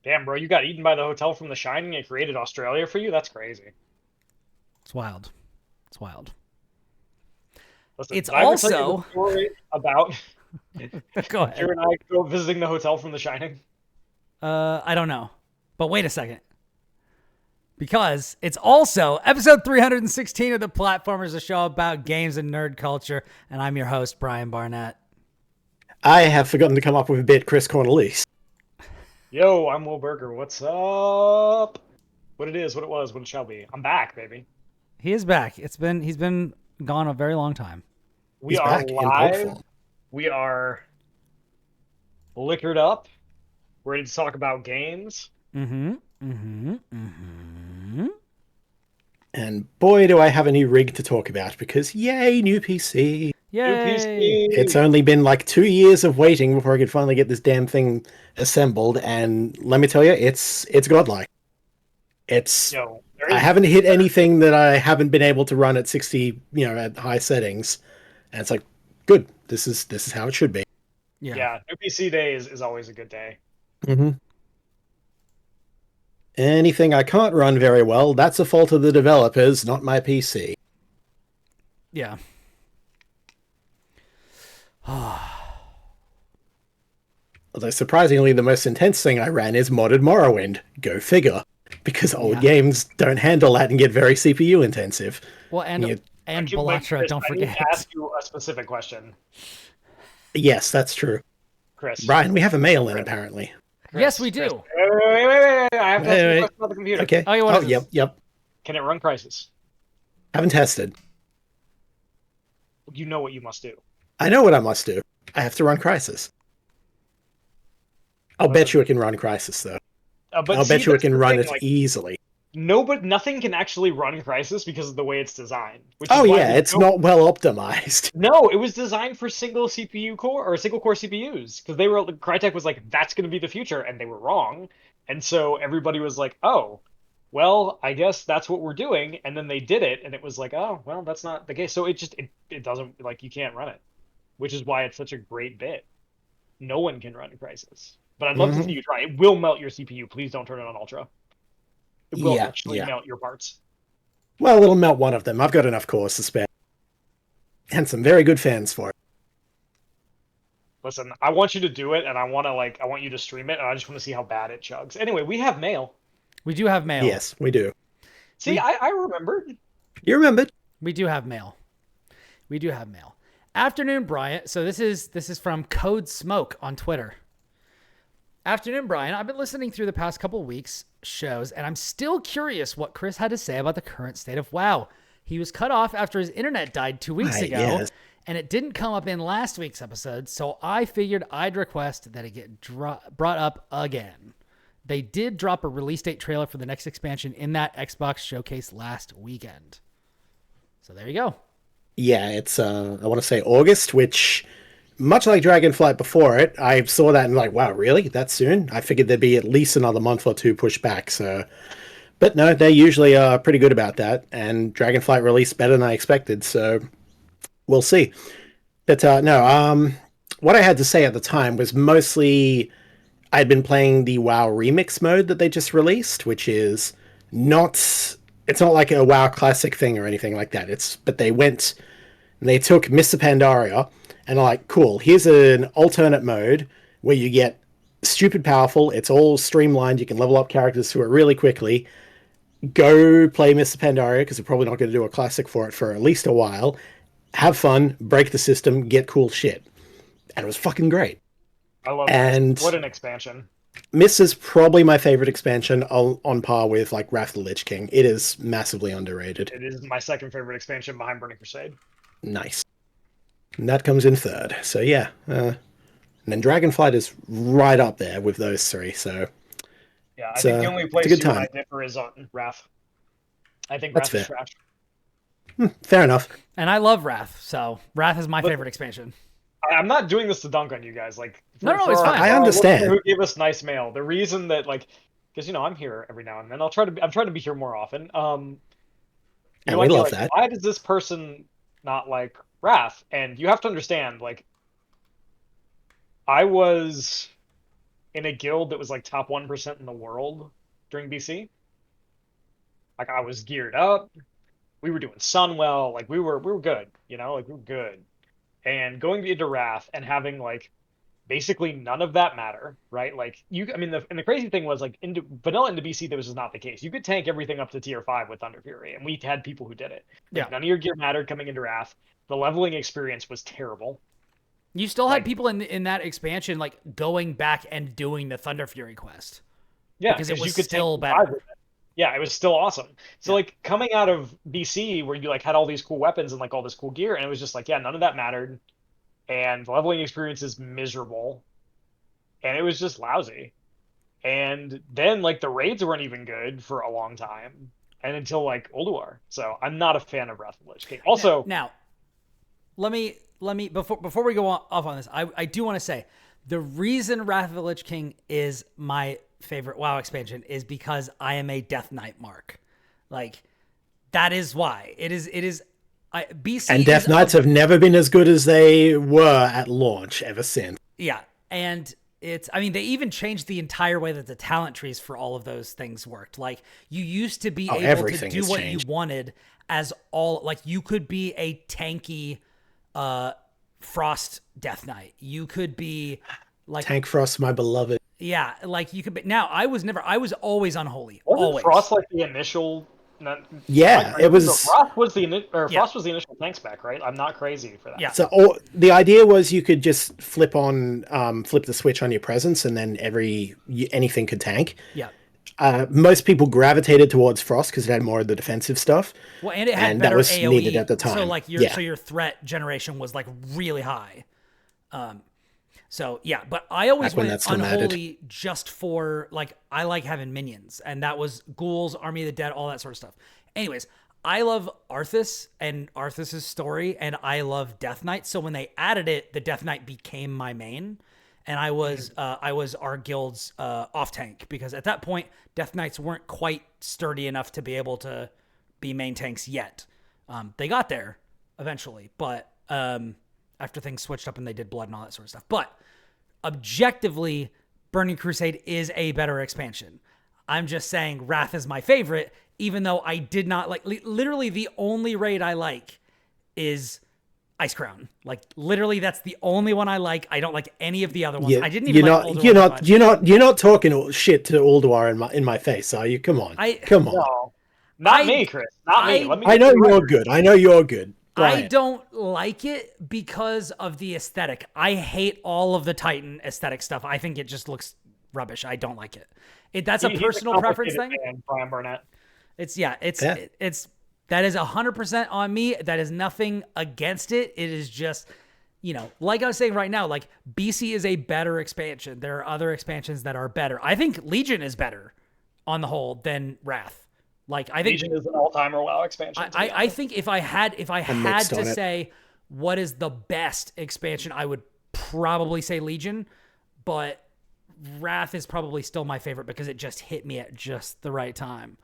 Damn, bro, you got eaten by the hotel from The Shining. It created Australia for you. That's crazy. It's wild. It's wild. Listen, It's did I ever tell you the also story about go ahead. Kira and I go visiting the hotel from The Shining? I don't know. But wait a second. Because it's also episode 316 of The Platformers, a show about games and nerd culture. And I'm your host, Brian Barnett. I have forgotten to come up with a bit, Chris Cornelise. Yo, I'm Will Berger. What's up? What it is, what it was, what it shall be. I'm back, baby. He is back. He's been gone a very long time. We He's are back in pod live. form. We are liquored up, ready to talk about games. And boy, do I have a new rig to talk about, because yay, new PC. Yay! New PC. It's only been like 2 years of waiting before I could finally get this damn thing assembled, and let me tell you, it's godlike. It's Yo, I haven't hit anything that I haven't been able to run at 60, at high settings. And it's like, good. This is how it should be. Yeah, new PC day is always a good day. Mm-hmm. Anything I can't run very well, that's a fault of the developers, not my PC. Yeah. Although surprisingly, the most intense thing I ran is modded Morrowind. Go figure. Because old games don't handle that and get very CPU intensive. Well, and Bellatra, don't forget. I need to ask you a specific question. Yes, that's true. Chris. Brian, we have a mail in, apparently. Chris, yes, we do. Chris. Wait. I have to ask you a question about the computer. Okay. Oh, yep. Can it run Crysis? Haven't tested. You know what you must do. I know what I must do. I have to run Crysis. I'll bet you it can run Crysis, though. I'll bet you it can run it easily. No, but nothing can actually run Crysis because of the way it's designed. It's not well optimized. No, it was designed for single CPU core or single core CPUs because Crytek was like, that's going to be the future, and they were wrong. And so everybody was like, oh, well, I guess that's what we're doing. And then they did it, and it was like, oh, well, that's not the case. So it doesn't, like, you can't run it, which is why it's such a great bit. No one can run Crysis. But I'd love to see you try. It will melt your CPU. Please don't turn it on Ultra. It will actually melt your parts. Well, it'll melt one of them. I've got enough cores to spare. And some very good fans for it. Listen, I want you to do it, and I want you to stream it, and I just want to see how bad it chugs. Anyway, we have mail. We do have mail. Yes, we do. See, I remembered. You remembered. We do have mail. Afternoon, Brian. So this is from Code Smoke on Twitter. Afternoon, Brian. I've been listening through the past couple weeks' shows, and I'm still curious what Chris had to say about the current state of WoW. He was cut off after his internet died 2 weeks ago, and it didn't come up in last week's episode, so I figured I'd request that it get brought up again. They did drop a release date trailer for the next expansion in that Xbox showcase last weekend. So there you go. Yeah, it's, I want to say August, which... much like Dragonflight before it, I saw that and like, wow, really? That soon? I figured there'd be at least another month or two pushed back, so... But no, they usually are pretty good about that, and Dragonflight released better than I expected, so... we'll see. But what I had to say at the time was mostly... I'd been playing the WoW Remix mode that they just released, which is not... it's not like a WoW Classic thing or anything like that. But they went... and they took Mr. Pandaria... and they're like, cool, here's an alternate mode where you get stupid powerful, it's all streamlined, you can level up characters to it really quickly. Go play Mr. Pandaria, because we're probably not going to do a classic for it for at least a while. Have fun, break the system, get cool shit. And it was fucking great. I love it. What an expansion. Mist is probably my favorite expansion on par with like Wrath of the Lich King. It is massively underrated. It is my second favorite expansion behind Burning Crusade. Nice. And that comes in third. So yeah. And then Dragonflight is right up there with those three. So yeah, I think the only place you and I differ is on Wrath. I think Wrath is trash. Fair enough. And I love Wrath, so Wrath is my favorite expansion. I'm not doing this to dunk on you guys. Like, no, it's fine. I understand. Who gave us nice mail? The reason that, like, because I'm here every now and then. I'm trying to be here more often. And we love that. Why does this person not like Wrath? And you have to understand, like, I was in a guild that was like top 1% in the world during BC. Like I was geared up. We were doing Sunwell. Like we were good, you know, like we were good. And going into Wrath and having like basically none of that matter, right? Like I mean, the crazy thing was like into vanilla into BC, that was just not the case. You could tank everything up to tier 5 with Thunder Fury, and we had people who did it. Yeah. Like none of your gear mattered coming into Wrath. The leveling experience was terrible. You still had Like, people in that expansion like going back and doing the Thunder Fury quest. yeah, Because it was you could still tank 5 better. with it. Yeah, it was still awesome. So like coming out of BC where you like had all these cool weapons and like all this cool gear, and it was just like, yeah, none of that mattered. And the leveling experience is miserable. And it was just lousy. And then like the raids weren't even good for a long time, and until like Ulduar. So I'm not a fan of Wrath of the Lich King. Also, Now, let me before we go off on this, I do want to say the reason Wrath of the Lich King is my favorite WoW expansion is because I am a Death Knight mark. Like that is why it is. BC And Death Knights have never been as good as they were at launch ever since. Yeah, and I mean, they even changed the entire way that the talent trees for all of those things worked. Like, you used to be able to do what you wanted as like, you could be a tanky Frost Death Knight. You could be like... Tank Frost, my beloved. Yeah, like, you could be... Now, I was always Unholy. wasn't Always. Frost like the initial... Yeah, it was... Frost was the initial tank spec, right? I'm not crazy for that. Yeah. So the idea was you could just flip the switch on your presence, and then anything could tank. Yeah. Most people gravitated towards Frost because it had more of the defensive stuff. Well, and it had better that was AoE, needed at the time. So like your threat generation was like really high. So yeah, but I always went Unholy just for like, I like having minions, and that was ghouls, Army of the Dead, all that sort of stuff. Anyways, I love Arthas and Arthas's story, and I love Death Knight. So when they added it, the Death Knight became my main, and I was our guild's off tank, because at that point Death Knights weren't quite sturdy enough to be able to be main tanks yet. They got there eventually, but after things switched up and they did blood and all that sort of stuff. But objectively, Burning Crusade is a better expansion. I'm just saying Wrath is my favorite, even though I did not like... Literally, the only raid I like is Ice Crown. Like, literally, that's the only one I like. I don't like any of the other ones. I didn't even like Ulduar. You're not talking shit to Ulduar in my face, are you? Come on. Come on. No, not me, Chris. Not me. I know you're good. I know you're good. Brian. I don't like it because of the aesthetic. I hate all of the Titan aesthetic stuff. I think it just looks rubbish. I don't like it. That's a personal preference thing. Brian Burnett. That is 100% on me. That is nothing against it. It is just, like I was saying right now, like BC is a better expansion. There are other expansions that are better. I think Legion is better on the whole than Wrath. Like, I think Legion is an all-timer WoW expansion. I think if I had to say what is the best expansion, I would probably say Legion, but Wrath is probably still my favorite because it just hit me at just the right time.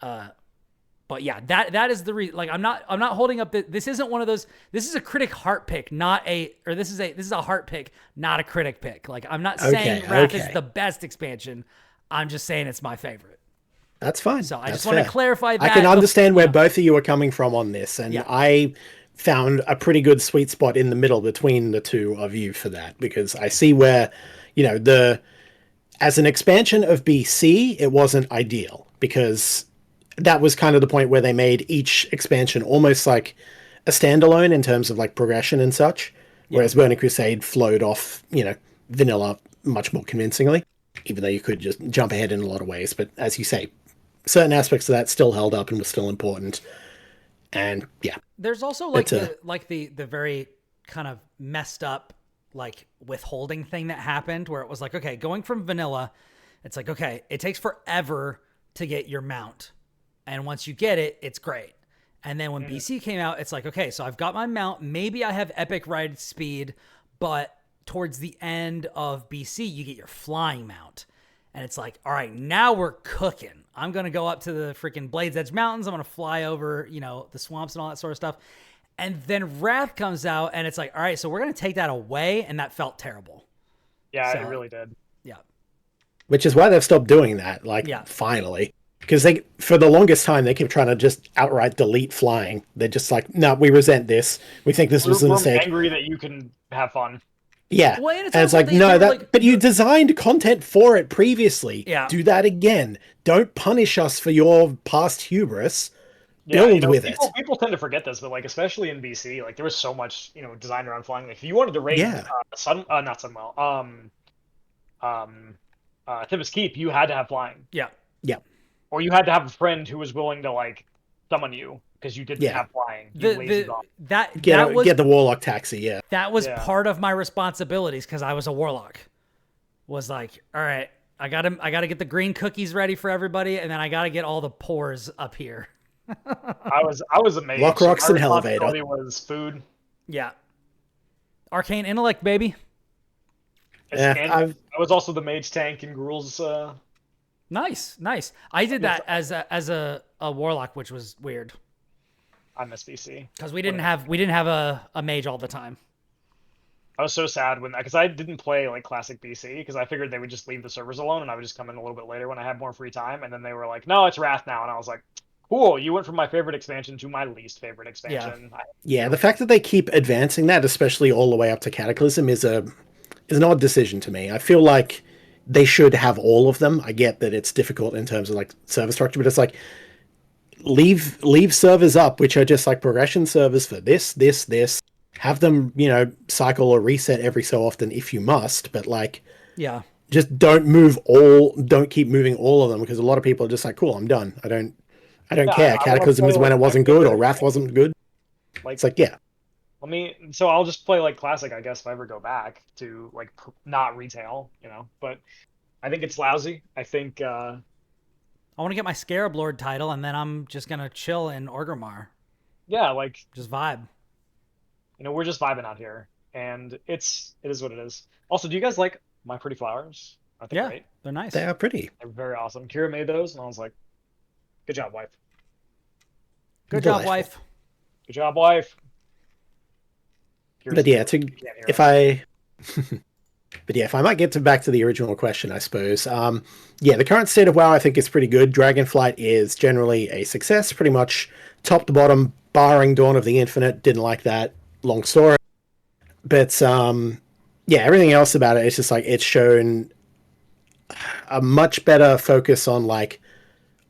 But yeah, that is the reason. Like, I'm not holding up this isn't one of those. This is a critic heart pick, this is a heart pick, not a critic pick. Like, I'm not saying Wrath is the best expansion. I'm just saying it's my favorite. That's fine. So I just want to clarify that. I can understand where both of you are coming from on this, and I found a pretty good sweet spot in the middle between the two of you for that, because I see where, as an expansion of BC, it wasn't ideal, because that was kind of the point where they made each expansion almost like a standalone in terms of like progression and such, whereas Burning Crusade flowed off, vanilla much more convincingly, even though you could just jump ahead in a lot of ways. But as you say, certain aspects of that still held up and were still important. And yeah, there's also like the very kind of messed up like withholding thing that happened, where it was like, okay, going from vanilla, it's like, okay, it takes forever to get your mount, and once you get it, it's great. And then when BC came out, it's like, okay, so I've got my mount, maybe I have epic ride speed, but towards the end of BC, you get your flying mount. And it's like, all right, now we're cooking. I'm going to go up to the freaking Blades Edge Mountains. I'm going to fly over, the swamps and all that sort of stuff. And then Wrath comes out, and it's like, all right, so we're going to take that away. And that felt terrible. Yeah, it really did. Yeah. which is why they've stopped doing that. Like, Yeah. finally, because they, for the longest time, they kept trying to just outright delete flying. They're just like, no, we resent this. We think this was a We're mistake. angry that you can have fun. Yeah, Well, and it's and it's also like, they no, were that. like, But you designed content for it previously. Yeah. Do that again. Don't punish us for your past hubris. Yeah, Build with it. people tend to forget this, but like especially in BC, like there was so much design around flying. Like if you wanted to raid Yeah. not Sunwell, Tivis Keep, you had to have flying, yeah. Yeah. or you had to have a friend who was willing to like summon you because you didn't Yeah. have flying. You lazy The, bum. that Get the warlock taxi. Yeah. that was Yeah. part of my responsibilities because I was a warlock. Was like, all right, I gotta get the green cookies ready for everybody, and then I gotta get all the pores up here. I was a mage. Lockrocks so my and Hellevator. responsibility was food. Yeah. Arcane intellect, baby. Yeah, And I was also the mage tank in Gruul's. Nice. I did that as a warlock, which was weird I miss BC because we didn't have a mage all the time. I was so sad because I didn't play like classic BC because I figured they would just leave the servers alone and I would just come in a little bit later when I had more free time. And then they were like, "No, it's Wrath now," and I was like, "Cool, you went from my favorite expansion to my least favorite expansion." Yeah, the fact that they keep advancing that, especially all the way up to Cataclysm, is an odd decision to me. I feel like they should have all of them. I get that it's difficult in terms of like server structure, but it's like leave servers up which are just like progression servers for this. Have them, cycle or reset every so often if you must, but like Yeah. just don't keep moving all of them because a lot of people are just like, cool, I'm done. I don't care. Cataclysm is when it wasn't good or Wrath wasn't good. Like, It's like, yeah. So I'll just play like classic, I guess, if I ever go back to like not retail, But I think it's lousy. I think I want to get my Scarab Lord title, and then I'm just gonna chill in Orgrimmar. yeah, like Just vibe. we're just vibing out here, and it is what it is. Also, do you guys like My Pretty Flowers? I think great. They're nice. They are pretty. They're very awesome. Kira made those, and I was like, "Good job, wife. Good job, Delightful. wife. Good job, wife." But yeah, if I might get back to the original question, I suppose. The current state of WoW I think is pretty good. Dragonflight is generally a success, pretty much top to bottom, barring Dawn of the Infinite. Didn't like that. Long story. But everything else about it is just like it's shown a much better focus on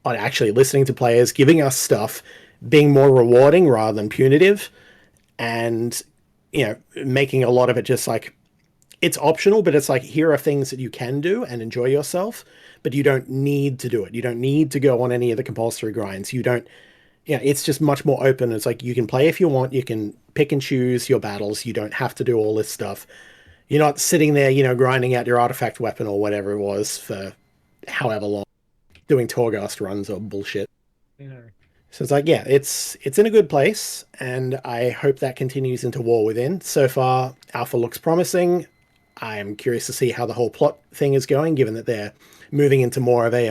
actually listening to players, giving us stuff, being more rewarding rather than punitive, and making a lot of it just like it's optional, but it's like here are things that you can do and enjoy yourself, but you don't need to do it. You don't need to go on any of the compulsory grinds. You don't. It's just much more open. It's like you can play if you want. You can pick and choose your battles. You don't have to do all this stuff. You're not sitting there, grinding out your artifact weapon or whatever it was for however long, doing Torghast runs or bullshit. Mhm. So it's like, it's in a good place, and I hope that continues into War Within. So far, Alpha looks promising. I'm curious to see how the whole plot thing is going, given that they're moving into more of a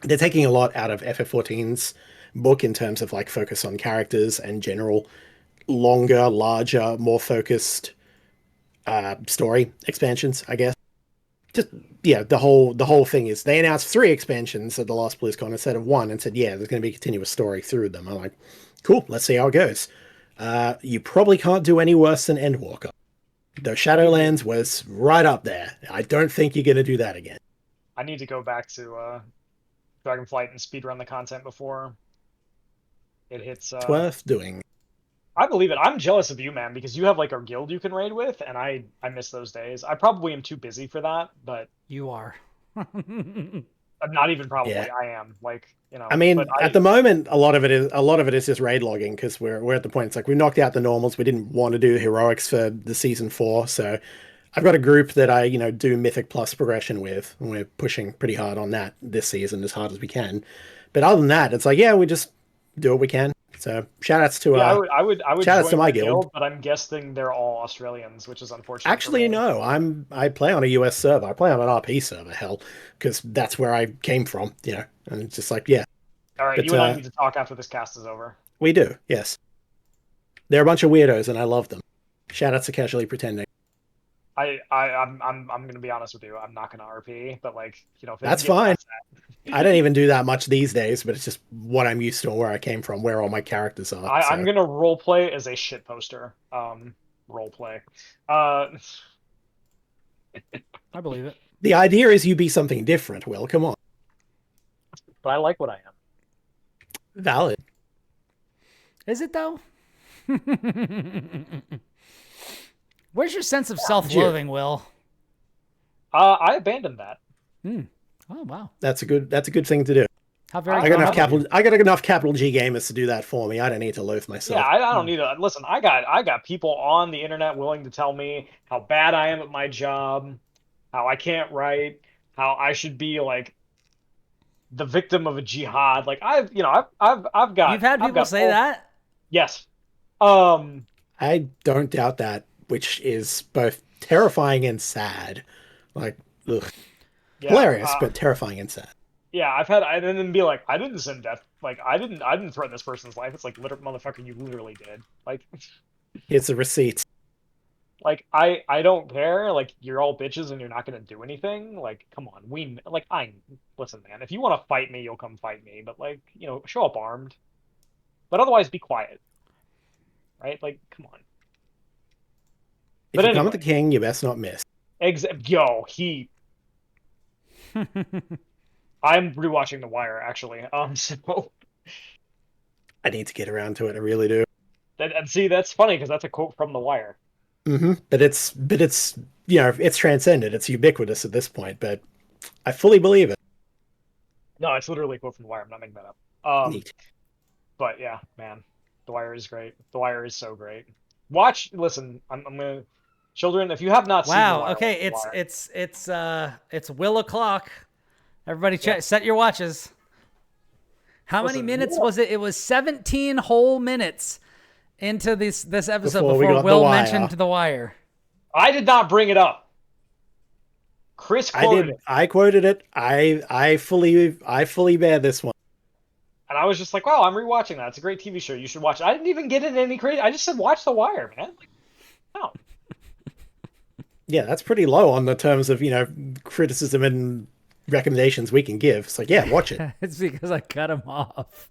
they're taking a lot out of FF14's book in terms of like focus on characters and general longer, larger, more focused story expansions, I guess. Just the whole thing is they announced 3 expansions at the last BlizzCon instead of 1 and said, there's going to be a continuous story through them. I'm like, cool, let's see how it goes. You probably can't do any worse than Endwalker. Though Shadowlands was right up there. I don't think you're going to do that again. I need to go back to Dragonflight and speedrun the content before it hits. It's worth doing. I believe it. I'm jealous of you, man, because you have like a guild you can raid with, and I miss those days. I probably am too busy for that, but You are. I'm not even probably. Yeah. I am I mean, at the moment, a lot of it is just raid logging because we're at the point. It's like we knocked out the normals. We didn't want to do heroics for the season 4, so I've got a group that I do Mythic Plus progression with, and we're pushing pretty hard on that this season as hard as we can. But other than that, it's like we just do what we can. So shout outs to I would shout outs join to my the guild, but I'm guessing they're all Australians, which is unfortunate. Actually, no. I play on a US server. I play on an RP server, hell, because that's where I came from. And it's just like, All right, but, you and I need to talk after this cast is over. We do, yes. They're a bunch of weirdos, and I love them. Shout out to Casually Pretending. I'm gonna be honest with you. I'm not gonna RP, but like, if they can That's get fine. past that, I don't even do that much these days, but it's just what I'm used to and where I came from, where all my characters are. I'm So gonna role play as a shit poster. Role play. Uh, I believe it. the idea is you be something different. Will, come on, but I like what I am. valid. Is it though? Where's your sense of Sure. self-loathing, Will? I abandoned that. Hmm. Oh wow. That's a good thing to do. How very I I got enough good of you. capital. I got enough capital G gamers to do that for me. I don't need to loathe Yeah, myself. I don't need to listen. I got people on the internet willing to tell me how bad I am at my job, how I can't write, how I should be like the victim of a jihad. Like You've had I've people got say that? yes. Um I don't doubt that, which is both terrifying and sad. Like, ugh. yeah. Hilarious, but terrifying and sad. Yeah, and then be like, I didn't send death. Like I didn't threaten this person's life. It's like, literally, motherfucker, you literally did. Like Here's the receipt. like I don't care. Like you're all bitches and you're not gonna do anything. Like come on, I listen, man. If you want to fight me, you'll come fight me. But like show up armed. But otherwise, be quiet, right? Like come on. If But you come at anyway, the king, you best not miss. yo, I'm rewatching The Wire actually. So I need to get around to it. I really do. and see that's funny because that's a quote from The Wire. But it's it's transcended. It's ubiquitous at this point. But I fully believe it. No, it's literally a quote from The Wire. I'm not making that up. Neat. But yeah, man, The Wire is great. The Wire is so great. Listen, I'm gonna, children, if you have not seen The Wow. Wire, watch Okay, The Wire. it's Will o'clock. Everybody Yeah. set your watches. How many Listen, minutes yeah. was it? It was 17 whole minutes into this episode Before we before got The Will Wire. mentioned The Wire. I did not bring it up. Chris I quoted did. it, I quoted it. I fully bear this one. and I was just like, "Wow, I'm rewatching that. It's a great TV show. You should watch it." I didn't even get it any crazy. I just said, "Watch The Wire, man." Like, no. Yeah, that's pretty low on the terms of criticism and recommendations we can give. So yeah, watch it. It's because I cut him off.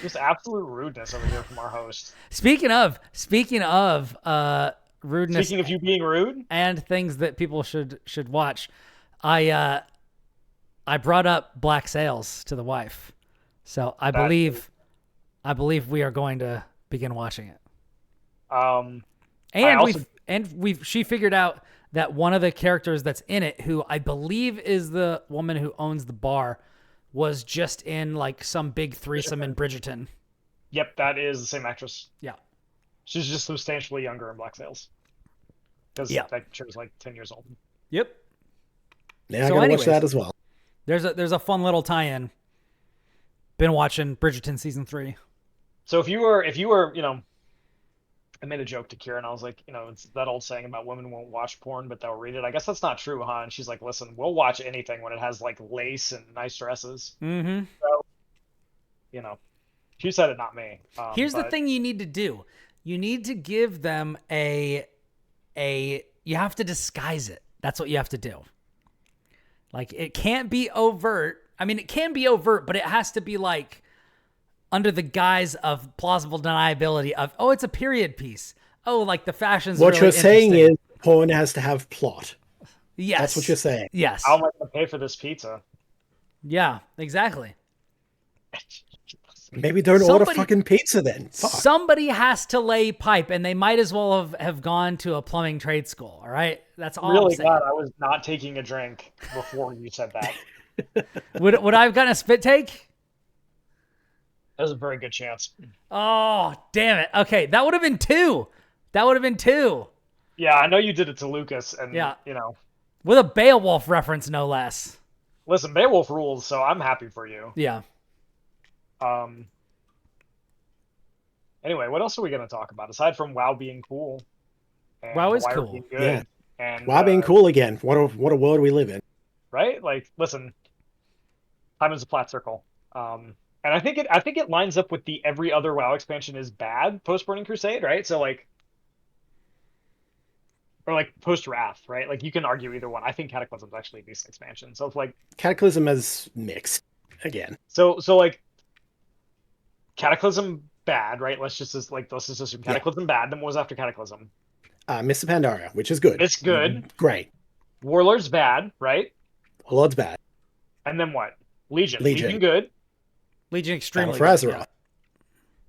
Just absolute rudeness over here from our host. Speaking of rudeness Speaking of you being rude, and things that people should watch, I brought up Black Sails to the wife, so I believe we are going to begin watching it. She figured out that one of the characters that's in it, who I believe is the woman who owns the bar, was just in like some big threesome in Bridgerton. yep, that is the same actress. Yeah. She's just substantially younger in Black Sails. Because that show's like 10 years old. Yep. Yeah, I So gotta anyways, watch that as well. There's a fun little tie-in. Been watching Bridgerton season 3. So if you were, I made a joke to Kira and I was like, it's that old saying about women won't watch porn, but they'll read it. I guess that's not true, huh? And she's like, listen, we'll watch anything when it has like lace and nice dresses. Mm-hmm. So, she said it, not me. Here's the thing you need to do. You need to give them you have to disguise it. That's what you have to do. Like, it can't be overt. I mean, it can be overt, but it has to be like under the guise of plausible deniability of, oh, it's a period piece. Oh, like the fashion's What really you're saying interesting. is porn has to have plot. Yes. That's what you're saying. Yes. how am I going to pay for this pizza? Yeah, exactly. Maybe don't order fucking pizza then. Fuck. Somebody has to lay pipe, and they might as well have gone to a plumbing trade school. All right, that's all. Really I'm saying. glad I was not taking a drink before you said that. Would I have gotten a spit take? There's a very good chance. Oh, damn it. Okay, that would have been 2. That would have been 2. Yeah, I know you did it to Lucas, and Yeah. With a Beowulf reference, no less. listen, Beowulf rules, so I'm happy for you. Yeah. Anyway, what else are we going to talk about aside from WoW being cool? And WoW is Wire cool. being good, Yeah. and Wow, being cool again. What a world we live in. right? Like, listen, time is a flat circle. And I think it lines up with the every other WoW expansion is bad post Burning Crusade, right? So like or like post Wrath, right? Like you can argue either one. I think Cataclysm's actually a decent expansion. So it's like Cataclysm is mixed again. so like Cataclysm bad, right? Let's just assume Yeah. Cataclysm bad. Then what was after Cataclysm? Mr. Pandaria, which is good. It's good. Great. Warlord's bad, right? Lord's bad. And then what? Legion. Legion. Good. Legion extremely Battle for good, Azeroth.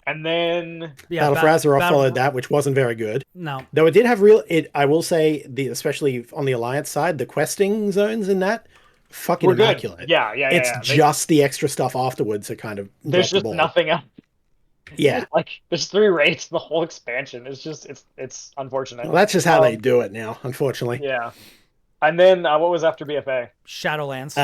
And then Battle for Azeroth followed that, which wasn't very good. No. Though it did have real. I will say, especially on the Alliance side, the questing zones in that fucking we're good. immaculate. Yeah. It's just the extra stuff afterwards that kind of there's just nothing else. Yeah. Like there's 3 raids the whole expansion. It's just it's unfortunate. Well, that's just how they do it now, unfortunately. Yeah. And then what was after BFA? Shadowlands.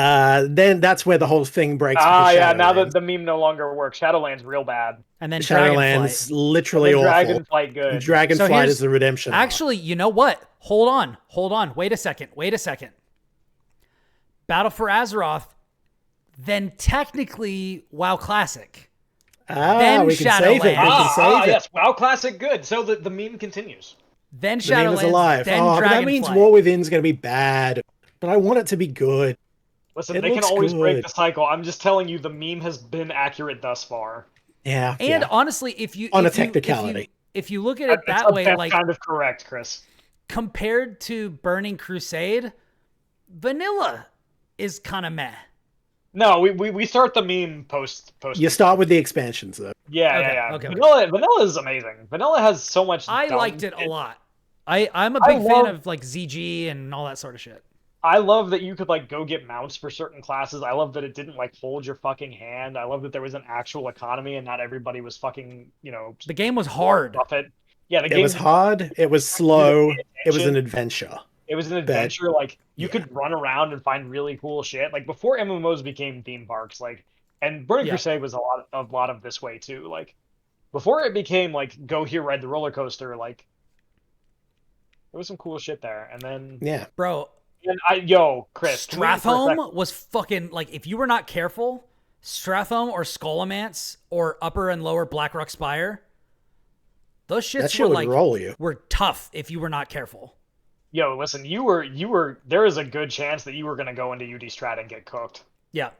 Then that's where the whole thing breaks. Yeah. Now that the meme no longer works, Shadowlands real bad. And then Shadowlands Dragonflight. literally awful. Dragonflight good. Dragonflight is the redemption. Actually, you know what? Hold on. Wait a second. Battle for Azeroth, then technically WoW Classic. Then we can save it. We can save it. Yes, WoW Classic good. So the meme continues. Then The meme is Shadowlands. alive. Then But that means Dragonflight. War Within's going to be bad. But I want it to be good. Listen, It they can looks always break good. the cycle. I'm just telling you, the meme has been accurate thus far. Yeah. And yeah. honestly, if you On a if you- technicality. if you look at it that way, That's like kind of correct, Chris. compared to Burning Crusade, vanilla is kind of meh. No, we start the meme post. You start with the expansions, though. Yeah. Okay. Vanilla is amazing. Vanilla has so much. I dumb liked it a shit. lot. I'm a big fan love- of like ZG and all that sort of shit. I love that you could like go get mounts for certain classes. I love that it didn't like hold your fucking hand. I love that there was an actual economy and not everybody was fucking, The game was hard. buff it. Yeah, the It game was hard. It was slow. It was an adventure. It was an adventure. Like you could run around and find really cool shit. Like before MMOs became theme parks, like, and Burning Crusade was a lot of this way too. Like before it became like go here, ride the roller coaster. Like there was some cool shit there. And then Bro, Chris, Strathhome was fucking like if you were not careful, Strathhome or Scholomance or Upper and Lower Blackrock Spire, those shits That shit were would like roll you. were tough if you were not careful. Listen, you were. There is a good chance that you were gonna go into UD Strat and get cooked. Yeah.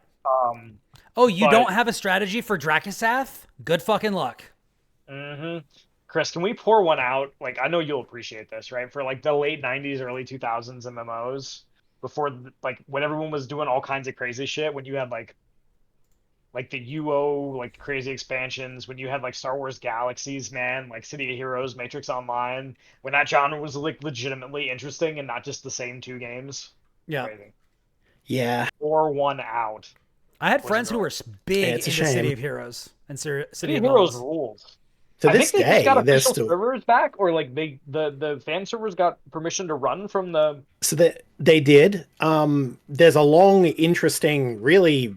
But- You don't have a strategy for Dracasath? Good fucking luck. Mm-hmm. Chris, can we pour one out? Like, I know you'll appreciate this, right? For like the late '90s, early 2000s MMOs, before like when everyone was doing all kinds of crazy shit, when you had like the UO like crazy expansions, when you had like Star Wars Galaxies, man, like City of Heroes, Matrix Online, when that genre was like legitimately interesting and not just the same 2 games. Yeah. Crazy. Yeah. Pour one out. I had friends who were big It's a into City shame. of Heroes and City City of of Heroes Villains. rules. To I this think they day, just got they're official still. servers back, or like the fan servers got permission to run from the. So they did. There's a long, interesting, really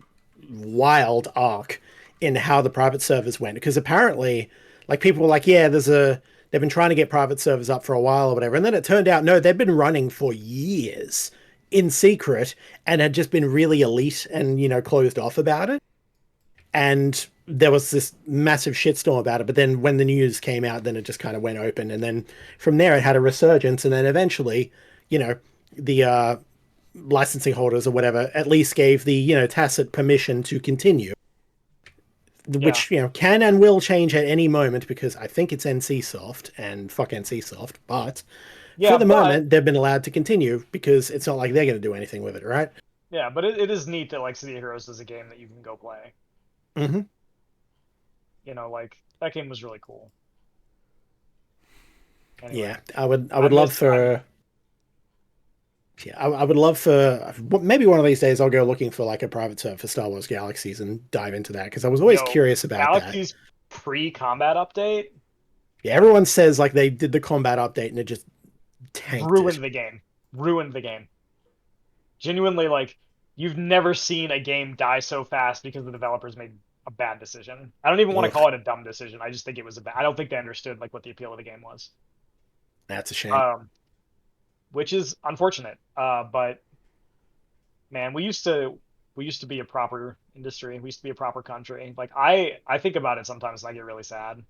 wild arc in how the private servers went, because apparently, like people were like, yeah, they've been trying to get private servers up for a while or whatever, and then it turned out no, they've been running for years in secret and had just been really elite and closed off about it. And there was this massive shitstorm about it, but then when the news came out, then it just kind of went open, and then from there it had a resurgence, and then eventually, the licensing holders or whatever at least gave the tacit permission to continue, which can and will change at any moment, because I think it's NCSoft and fuck NCSoft, but for the moment they've been allowed to continue because it's not like they're going to do anything with it, right? Yeah, but it is neat that like City of Heroes is a game that you can go play. Mm-hmm. Like that game was really cool. Anyway, Yeah, I would love for. Yeah, I would love for maybe one of these days I'll go looking for like a private server for Star Wars Galaxies and dive into that, because I was always curious about Galaxy's pre-combat update. Yeah, everyone says like they did the combat update and it just tanked ruined it. the game. Ruined the game. Genuinely, like you've never seen a game die so fast because the developers made a bad decision. I don't even want to call it a dumb decision. I just think it was I don't think they understood like what the appeal of the game was. That's a shame. Which is unfortunate. But man, we used to be a proper industry. We used to be a proper country. Like I think about it sometimes and I get really sad.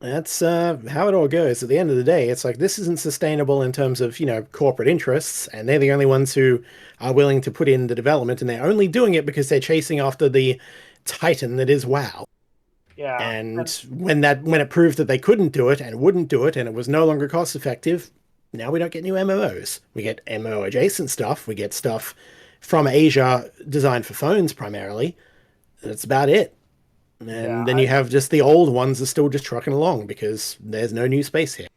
That's how it all goes. At the end of the day, it's like this isn't sustainable in terms of, corporate interests, and they're the only ones who are willing to put in the development, and they're only doing it because they're chasing after the titan that is WoW. Yeah, And and when it proved that they couldn't do it and wouldn't do it, and it was no longer cost effective, now we don't get new MMOs. We get MMO adjacent stuff. We get stuff from Asia designed for phones primarily. That's about it. yeah, And then you have just the old ones are still just trucking along because there's no new space here.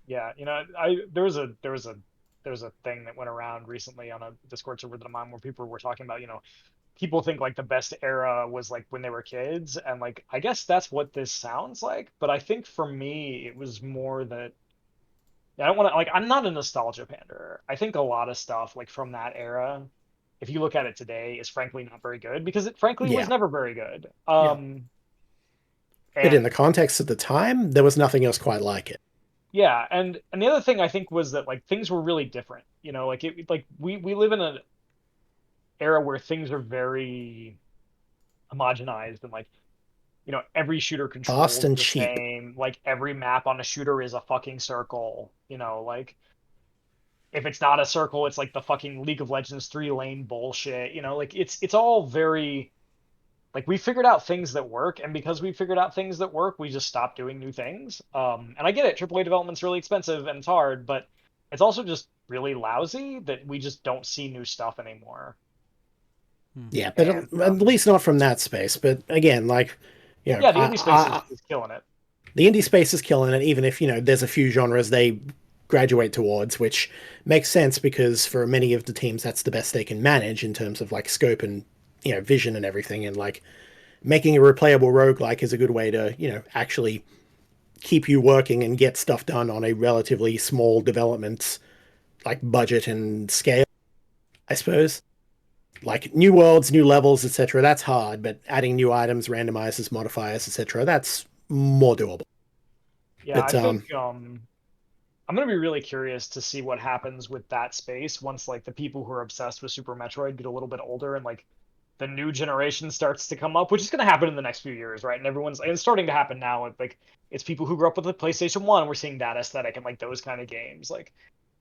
yeah, I there was a thing that went around recently on a Discord server that I'm on where people were talking about, people think like the best era was like when they were kids, and like I guess that's what this sounds like, but I think for me it was more that I don't want to like I'm not a nostalgia pander. I think a lot of stuff like from that era, if you look at it today, is frankly not very good because it frankly was Yeah. never very good. Yeah. But in the And context of the time, there was nothing else quite like it. yeah, and the other thing I think was that like things were really different. Like like we live in an era where things are very homogenized and like every shooter Fast controls and the cheap. same. Like every map on a shooter is a fucking circle. Like if it's not a circle, it's like the fucking League of Legends 3 lane bullshit. Like it's all very like we figured out things that work, and because we figured out things that work, we just stopped doing new things. And I get it, AAA development's really expensive and it's hard, but it's also just really lousy that we just don't see new stuff anymore. Hmm. Yeah, but And at least not from that space. But again, like, yeah, the indie space is killing it. the indie space is killing it, even if, there's a few genres they graduate towards, which makes sense because for many of the teams, that's the best they can manage in terms of like scope and, vision and everything. And like making a replayable roguelike is a good way to, actually keep you working and get stuff done on a relatively small development, like budget and scale, I suppose. Like new worlds, new levels, etc. That's hard, but adding new items, randomizers, modifiers, etc. That's more doable. Yeah, But I think I'm gonna be really curious to see what happens with that space once like the people who are obsessed with Super Metroid get a little bit older and like the new generation starts to come up, which is gonna happen in the next few years, right? And it's starting to happen now. Like it's people who grew up with the PlayStation 1, we're seeing that aesthetic and like those kind of games. Like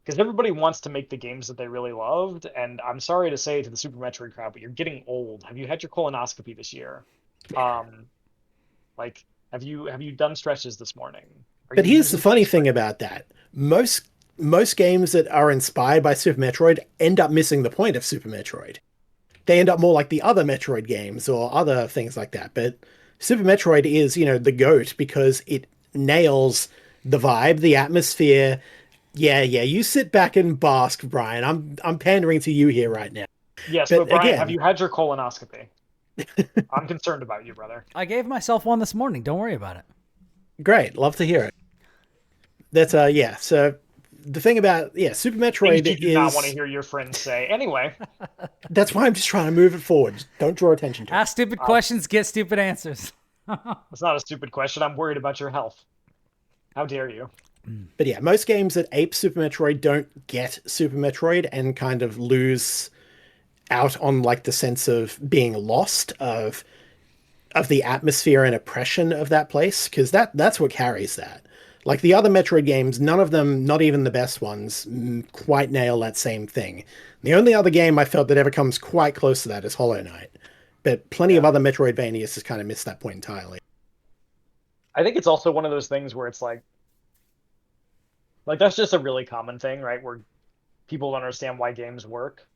because everybody wants to make the games that they really loved, and I'm sorry to say to the Super Metroid crowd, but you're getting old. Have you had your colonoscopy this year? Um, like have you done stretches this morning? Are but you here's the using funny face thing cream? about that. Most games that are inspired by Super Metroid end up missing the point of Super Metroid. They end up more like the other Metroid games or other things like that. But Super Metroid is, the goat because it nails the vibe, the atmosphere. Yeah, yeah, you sit back and bask, Brian. I'm pandering to you here right now. Yes, But but Brian, have again, you had your colonoscopy? I'm concerned about you, brother. I gave myself one this morning. Don't worry about it. great, love to hear it. That's yeah. So the thing about Super Things Metroid you do not want to is hear your friends say. Anyway, that's why I'm just trying to move it forward. Just don't draw attention to it. Ask stupid uh, questions, get stupid answers. it's not a stupid question. I'm worried about your health. How dare you? But yeah, most games that ape Super Metroid don't get Super Metroid and kind of lose out on like the sense of being lost of the atmosphere and oppression of that place because that's what carries that. Like the other Metroid games, none of them, not even the best ones, quite nail that same thing. The only other game I felt that ever comes quite close to that is Hollow Knight, but plenty of Yeah. other Metroidvanias has kind of missed that point entirely. I think it's also one of those things where it's like that's just a really common thing, right? Where people don't understand why games work.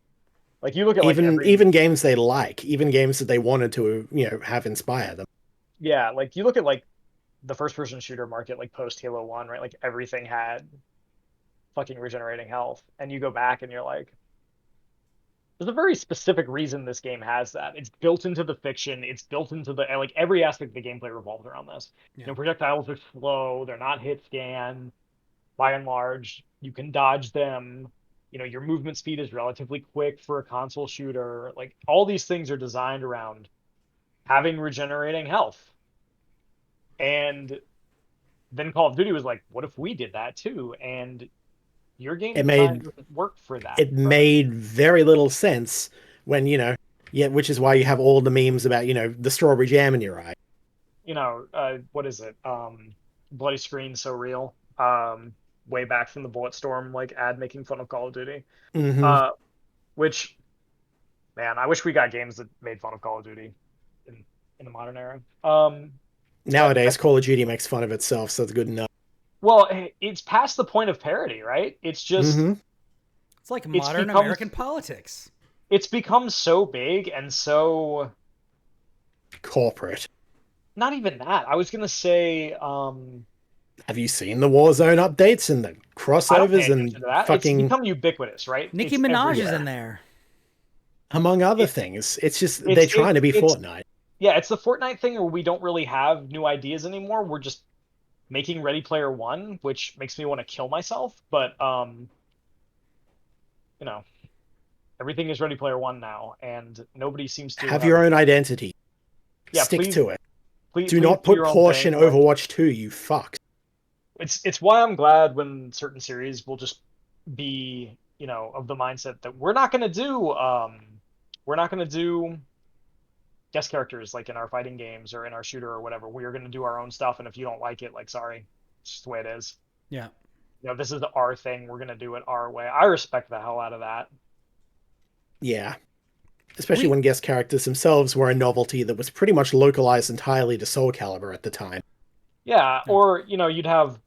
Like you look at like every Even games they like, even games that they wanted to have inspire them. yeah, like you look at like the first person shooter market like post Halo 1, right? Like everything had fucking regenerating health. And you go back and you're like, there's a very specific reason this game has that. It's built into the fiction. It's built into the like every aspect of the gameplay revolves around this. Yeah. Projectiles are slow. They're not hit scan. By and large, you can dodge them. Your movement speed is relatively quick for a console shooter. Like all these things are designed around having regenerating health. And then Call of Duty was like, what if we did that too? And your game It design made doesn't work for that. it made very little sense when yeah, which is why you have all the memes about the strawberry jam in your eye. What is it? bloody screen so real. Way back from the Bulletstorm like ad making fun of Call of Duty. Hmm. Uh, which man, I wish we got games that made fun of Call of Duty in in the modern era. But Nowadays, Call of Duty makes fun of itself, so it's good enough. well, it's past the point of parody, right? It's just Hmm. It's like it's modern become American politics. it's become so big and so Corporate. not even that. I was gonna say, Have you seen the Warzone updates and the I don't pay crossovers attention and to that. It's fucking, become ubiquitous, right? Nicki It's Minaj is everywhere. in there. among other It, things? It's just they're it's trying to be it's Fortnite. yeah, it's the Fortnite thing where we don't really have new ideas anymore. We're just making Ready Player One, which makes me want to kill myself. But you know, everything is Ready Player One now, and nobody seems to Have have. your own identity. Yeah, Stick please, to it. please, Do please not do put your own Porsche in thing. Like, Overwatch 2, you fucks. it's why I'm glad when certain series will just be, of the mindset that we're not gonna do guest characters like in our fighting games or in our shooter or whatever. We are gonna do our own stuff, and if you don't like it, like sorry, it's just the way it is. Yeah. This is our thing. We're gonna do it our way. I respect the hell out of that. Yeah. Especially We when guest characters themselves were a novelty that was pretty much localized entirely to Soul Calibur at the time. Yeah, yeah. or you'd have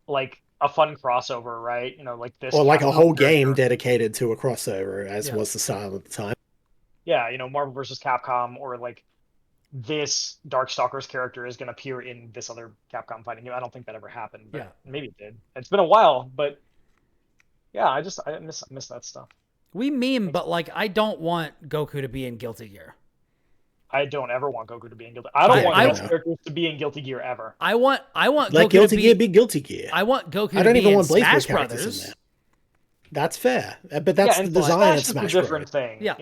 like a fun crossover, right? Like this Or like a Capcom whole game character. dedicated to a crossover, as Yeah. was the style at the time. Yeah, Marvel versus Capcom, or like this Darkstalkers character is going to appear in this other Capcom fighting game. I don't think that ever happened, but Yeah. maybe it did. It's been a while, but yeah, I miss that stuff. We meme, but like I don't want Goku to be in Guilty Gear. I don't ever want Goku to be in Guilty. I don't Yeah, want I guest no. characters to be in Guilty Gear ever. I want Let Goku Guilty to Gear be Guilty Gear. I want Goku I to don't be even in want Blazblade Smash characters in Brothers. there. That's fair. But Yeah, that's and the design of Smash is a Smash different Bros. thing. Yeah.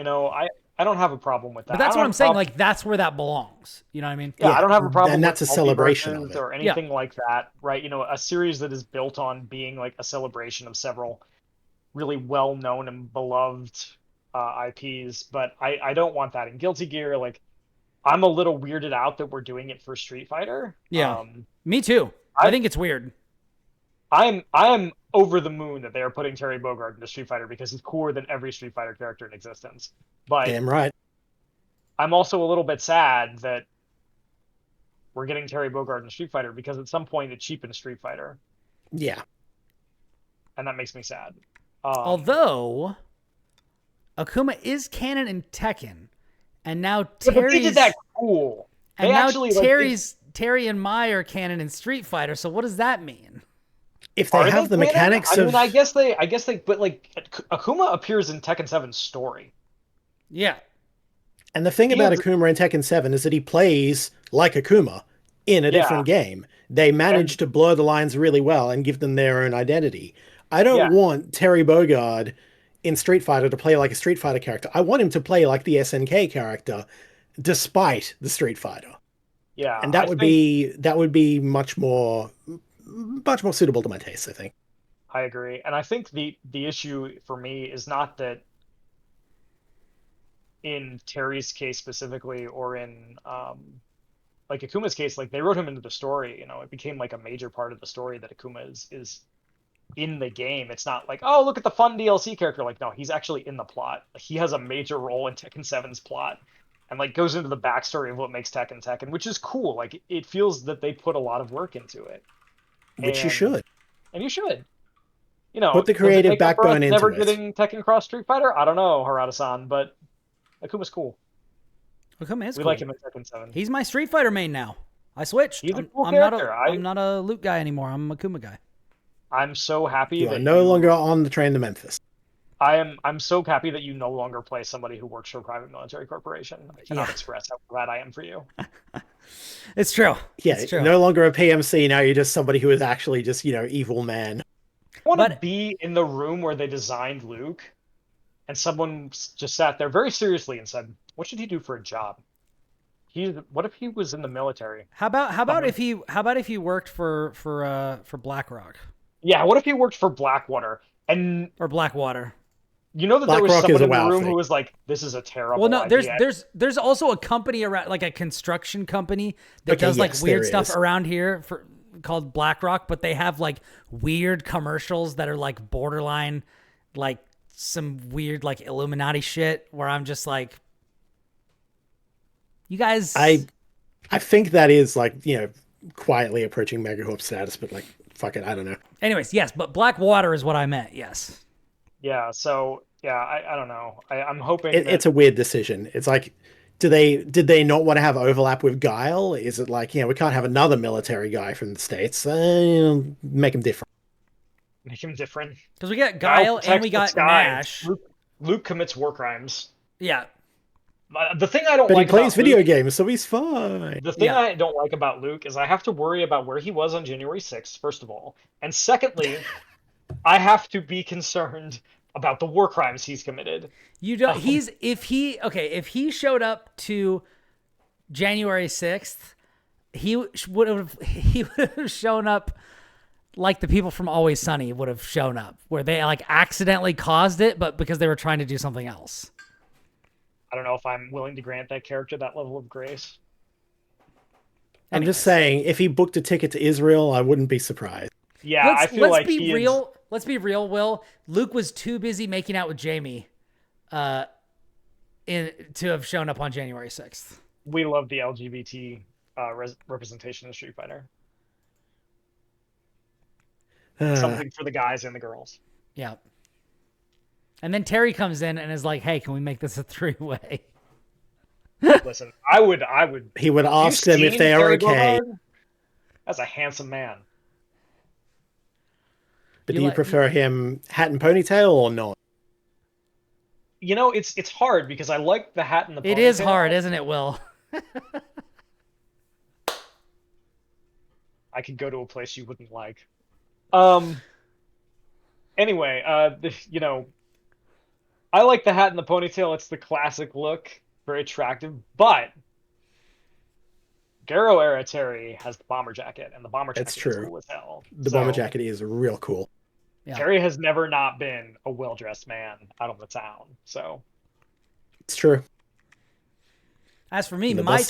I don't have a problem with But that. I that's don't what have I'm a saying. problem. Like that's where that belongs. You know what I mean? Yeah, I Yeah, don't have a problem and with that's a celebration of multiverses it. or Yeah. anything like that, right? A series that is built on being like a celebration of several really well-known and beloved IPs, but I don't want that in Guilty Gear. Like, I'm a little weirded out that we're doing it for Street Fighter. Yeah. Me too. I I think it's weird. I am over the moon that they are putting Terry Bogard into Street Fighter because he's cooler than every Street Fighter character in existence. But Damn right. I'm also a little bit sad that we're getting Terry Bogard in Street Fighter because at some point it cheapens Street Fighter, Yeah. and that makes me sad. Although Akuma is canon in Tekken, and now Yeah, but they did Terry's that cool. and They now actually like, Terry and Mai are canon in Street Fighter. So what does that mean? If they are have the canon? mechanics I of mean, I guess they, but like Akuma appears in Tekken 7's story. Yeah. And the thing He about is- Akuma in Tekken 7 is that he plays like Akuma in a different game. They managed to blur the lines really well and give them their own identity. I don't Yeah. want Terry Bogard in Street Fighter to play like a Street Fighter character. I want him to play like the SNK character despite the Street Fighter. Yeah, And that would be much more suitable to my taste, I think. I agree, and I think the issue for me is not that in Terry's case specifically, or in like Akuma's case, like they wrote him into the story. It became like a major part of the story that Akuma is in the game. It's not like, oh, look at the fun DLC character. Like, no, he's actually in the plot. He has a major role in Tekken 7's plot, and like goes into the backstory of what makes Tekken, which is cool. Like, it feels that they put a lot of work into it. Which you should. And you should. Put the does it creative make up for us backbone into never it. getting Tekken Cross Street Fighter? I don't know, Harada-san, but Akuma's cool. Akuma is We cool. like him in Tekken 7. He's my Street Fighter main now. I switched. He's a I'm, cool I'm not character. I'm not a Luke guy anymore. I'm a Akuma guy. I'm so happy You that are no longer on the train to Memphis. I'm so happy that you no longer play somebody who works for a private military corporation. I cannot Yeah. express how glad I am for you. It's true. Yeah, It's true. no longer a PMC. Now you're just somebody who is actually just, evil man. I want to But- be in the room where they designed Luke, and someone just sat there very seriously and said, "What should he do for a job? What if he was in the military? How about if he worked for BlackRock Yeah, what if he worked for Blackwater?" And or Blackwater? you know that there was BlackRock is someone a in the WoW room thing. who was like, "This is a terrible Well, no, idea." there's also a company around, like a construction company that Okay, does like yes, weird there stuff is. around here called BlackRock, but they have like weird commercials that are like borderline, like some weird like Illuminati shit where I'm just like, you guys. I think that is like, quietly approaching Megacorp status, but like, fuck it, I don't know. Anyways, yes, but Blackwater is what I meant. Yes. Yeah. So yeah, I don't know. I'm hoping It's a weird decision. It's like, did they not want to have overlap with Guile? Is it like, we can't have another military guy from the States? Make him different. make him different. Because we got Guile and protects we the got sky. Nash. Luke commits war crimes. Yeah. The thing I don't But like he plays about video Luke, games, so he's fine. the thing I don't like about Luke is I have to worry about where he was on January 6th, first of all. And secondly, I have to be concerned about the war crimes he's committed. You don't. If he showed up to January 6th, he would have shown up like the people from Always Sunny would have shown up, where they like accidentally caused it, but because they were trying to do something else. I don't know if I'm willing to grant that character that level of grace. I'm just saying, if he booked a ticket to Israel, I wouldn't be surprised. Yeah, I feel like be real. Let's be real, Will. Luke was too busy making out with Jamie to have shown up on January 6th. We love the LGBT representation in Street Fighter. Something for the guys and the girls. Yeah. And then Terry comes in and is like, "Hey, can we make this a 3-way?" Listen, I would. He would ask them if they are okay. That's a handsome man. But do you prefer him hat and ponytail or not? It's hard because I like the hat and the ponytail. It is hard, isn't it, Will? I could go to a place you wouldn't like. Anyway, I like the hat and the ponytail. It's the classic look, very attractive. But Garo era Terry has the bomber jacket, and the bomber jacket is cool as hell. The bomber jacket is real cool. Yeah. Terry has never not been a well-dressed man out of the town, so it's true. As for me, my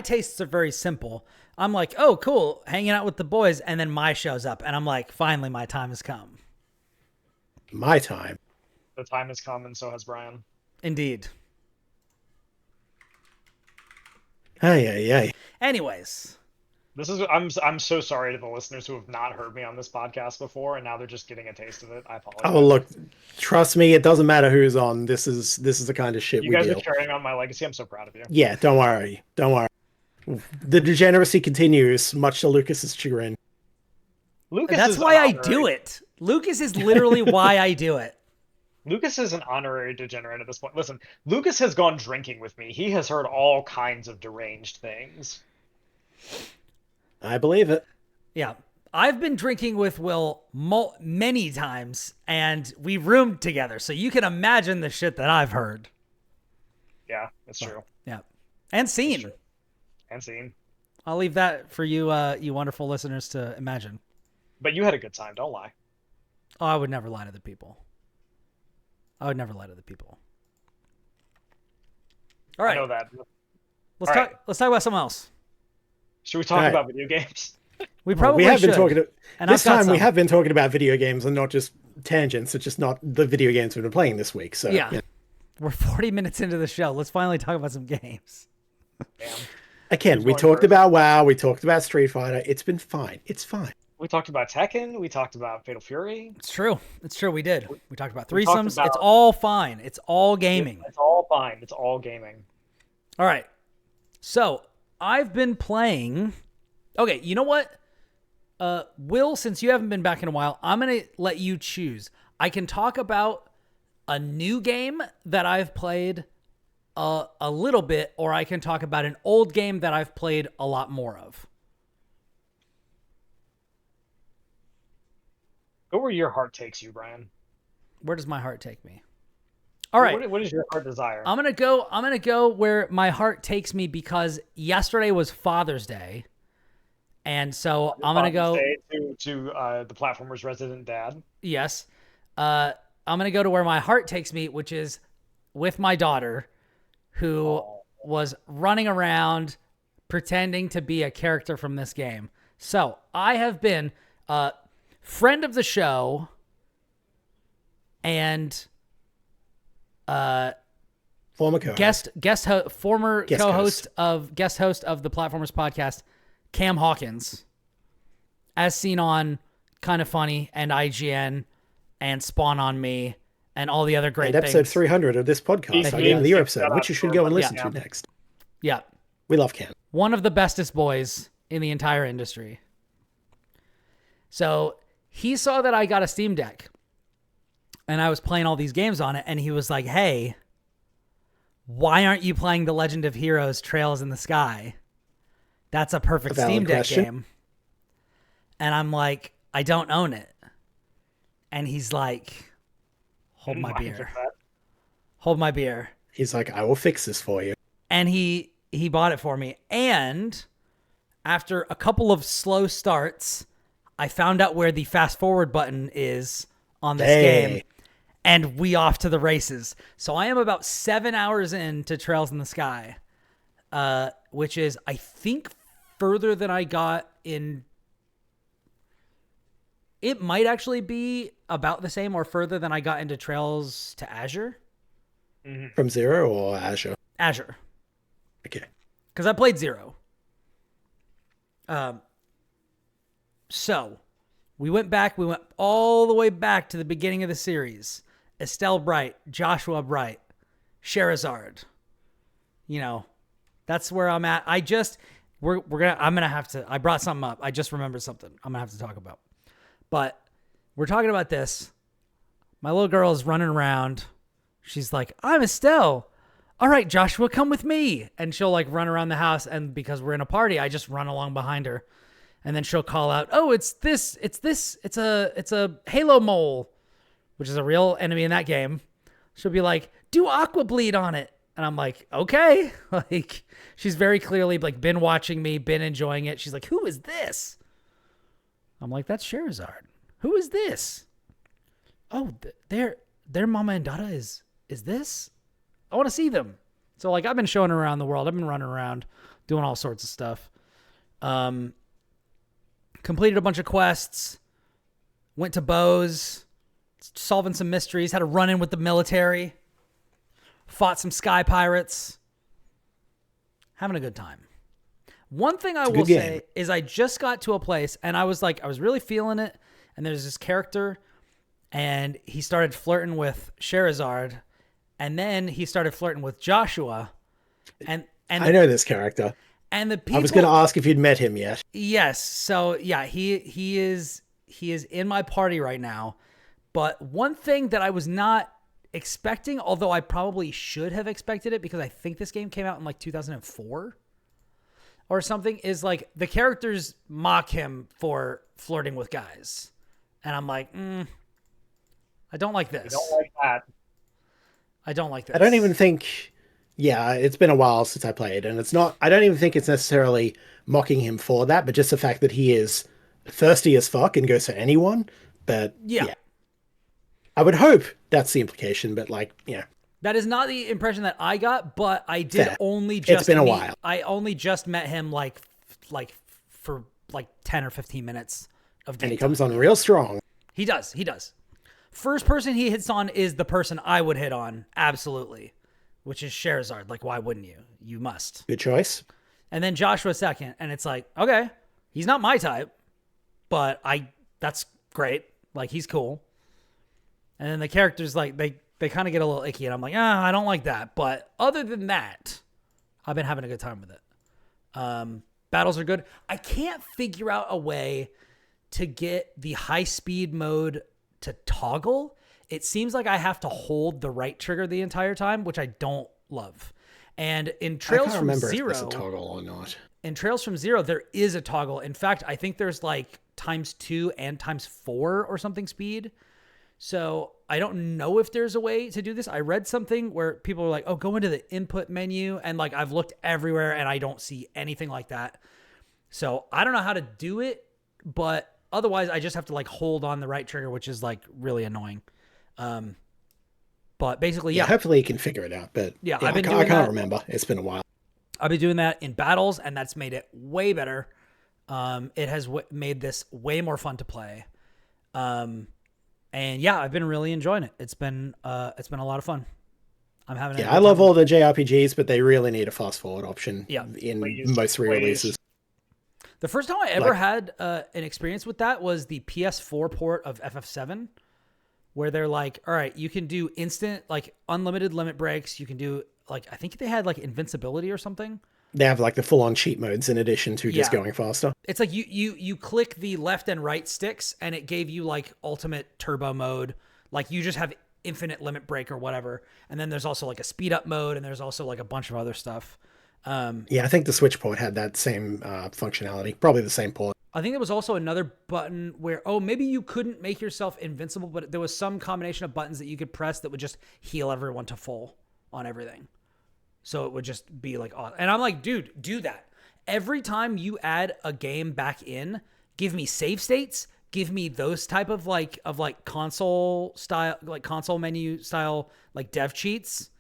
tastes are very simple. I'm like, oh, cool, hanging out with the boys, and then Mai shows up, and I'm like, finally, my time has come. My time. The time has come, and so has Brian. Indeed. Hey. Anyways. I'm so sorry to the listeners who have not heard me on this podcast before, and now they're just getting a taste of it. I apologize. Oh, look, trust me, it doesn't matter who's on. This is the kind of shit we do. You guys are carrying on my legacy. I'm so proud of you. Yeah, don't worry. The degeneracy continues, much to Lucas's chagrin. That's why I do it. Lucas is literally why I do it. Lucas is an honorary degenerate at this point. Listen, Lucas has gone drinking with me. He has heard all kinds of deranged things. I believe it. Yeah. I've been drinking with Will many times, and we roomed together, so you can imagine the shit that I've heard. Yeah, that's true. Yeah. And seen. I'll leave that for you, you wonderful listeners to imagine. But you had a good time, don't lie. Oh, I would never lie to the people. All right. I know that. Let's talk about something else. Should we talk about video games? We have been talking. This time we have been talking about video games and not just tangents. It's just not the video games we've been playing this week. So yeah. We're 40 minutes into the show. Let's finally talk about some games. Damn. Again, we talked about WoW. We talked about Street Fighter. It's been fine. It's fine. We talked about Tekken. We talked about Fatal Fury. It's true. We did. We talked about threesomes. It's all fine. It's all gaming. It's all fine. It's all gaming. All right. So I've been playing. Okay, you know what? Will, since you haven't been back in a while, I'm going to let you choose. I can talk about a new game that I've played a little bit, or I can talk about an old game that I've played a lot more of. Go where your heart takes you, Brian. Where does my heart take me? All right. What is your heart desire? I'm gonna go where my heart takes me because yesterday was Father's Day, and so I'm gonna go to the platformer's resident dad. Yes, I'm gonna go to where my heart takes me, which is with my daughter, who was running around pretending to be a character from this game. So I have been a friend of the show and Former co-host. former Guest co-host guest host of the Platformers podcast, Cam Hawkins, as seen on Kind of Funny and IGN and Spawn on Me and all the other great And episode things. 300 of this podcast, I gave him the year episode, which you should go and listen to next. Yeah. We love Cam. One of the bestest boys in the entire industry. So he saw that I got a Steam Deck and I was playing all these games on it. And he was like, hey, why aren't you playing The Legend of Heroes Trails in the Sky? That's a perfect Steam Deck game. And I'm like, I don't own it. And he's like, hold my beer. Hold my beer. He's like, I will fix this for you. And he bought it for me. And after a couple of slow starts, I found out where the fast forward button is on this game. And we off to the races. So I am about 7 hours into Trails in the Sky, which is, I think, further than I got in. It might actually be about the same or further than I got into Trails to Azure. From Zero or Azure? Azure. Okay. Because I played Zero. So we went all the way back to the beginning of the series. Estelle Bright, Joshua Bright, Sherazard. You know, that's where I'm at. I'm gonna have to, I brought something up. I just remembered something I'm gonna have to talk about. But we're talking about this. My little girl is running around. She's like, I'm Estelle. All right, Joshua, come with me. And she'll like run around the house. And because we're in a party, I just run along behind her. And then she'll call out, oh, it's a Halo mole, which is a real enemy in that game. She'll be like, do Aqua Bleed on it. And I'm like, okay. Like, she's very clearly like been watching me, been enjoying it. She's like, who is this? I'm like, that's Sherazard. Who is this? Oh, their mama and dada is this? I want to see them. So like, I've been showing her around the world. I've been running around doing all sorts of stuff. Completed a bunch of quests, went to Bose, solving some mysteries, had a run-in with the military, fought some sky pirates, having a good time. One thing I will say is I just got to a place and I was really feeling it. And there's this character and he started flirting with Sherazard and then he started flirting with Joshua. And I know this character. And the people, I was going to ask if you'd met him yet. Yes. So yeah, he is in my party right now. But one thing that I was not expecting, although I probably should have expected it because I think this game came out in like 2004 or something, is like the characters mock him for flirting with guys. And I'm like, I don't like this. I don't like that. I don't like this. I don't even think... Yeah, it's been a while since I played, and it's not... I don't even think it's necessarily mocking him for that, but just the fact that he is thirsty as fuck and goes for anyone. But, yeah. I would hope that's the implication, but, like, yeah. That is not the impression that I got, but I did only just... It's been a while. I only just met him, like for, 10 or 15 minutes of game. And he comes on real strong. He does. First person he hits on is the person I would hit on, absolutely. Which is Sherazard. Like, why wouldn't you? You must. Good choice. And then Joshua second. And it's like, okay, he's not my type, but that's great. Like, he's cool. And then the characters, like, they kind of get a little icky. And I'm like, I don't like that. But other than that, I've been having a good time with it. Battles are good. I can't figure out a way to get the high speed mode to toggle. It seems like I have to hold the right trigger the entire time, which I don't love. And in Trails from Zero, if there's a toggle or not. In Trails from Zero, there is a toggle. In fact, I think there's like ×2 and ×4 or something speed. So I don't know if there's a way to do this. I read something where people were like, oh, go into the input menu. And like, I've looked everywhere and I don't see anything like that. So I don't know how to do it, but otherwise I just have to like hold on the right trigger, which is like really annoying. But basically, yeah. Hopefully you can figure it out, but yeah, I can't remember. It's been a while. I've been doing that in battles and that's made it way better. It has made this way more fun to play. And yeah, I've been really enjoying it. It's been a lot of fun. I'm having Yeah, I love all the JRPGs, but they really need a fast forward option in Please, most re-releases. The first time I ever had an experience with that was the PS4 port of FF7, where they're like, all right, you can do instant, like unlimited limit breaks. You can do like, I think they had like invincibility or something. They have like the full-on cheat modes in addition to just going faster. It's like you click the left and right sticks and it gave you like ultimate turbo mode. Like you just have infinite limit break or whatever. And then there's also like a speed up mode and there's also like a bunch of other stuff. Yeah, I think the Switch port had that same functionality. Probably the same port. I think there was also another button where, maybe you couldn't make yourself invincible, but there was some combination of buttons that you could press that would just heal everyone to full on everything. So it would just be like, and I'm like, dude, do that. Every time you add a game back in, give me save states, give me those type of like console style, like console menu style, like dev cheats,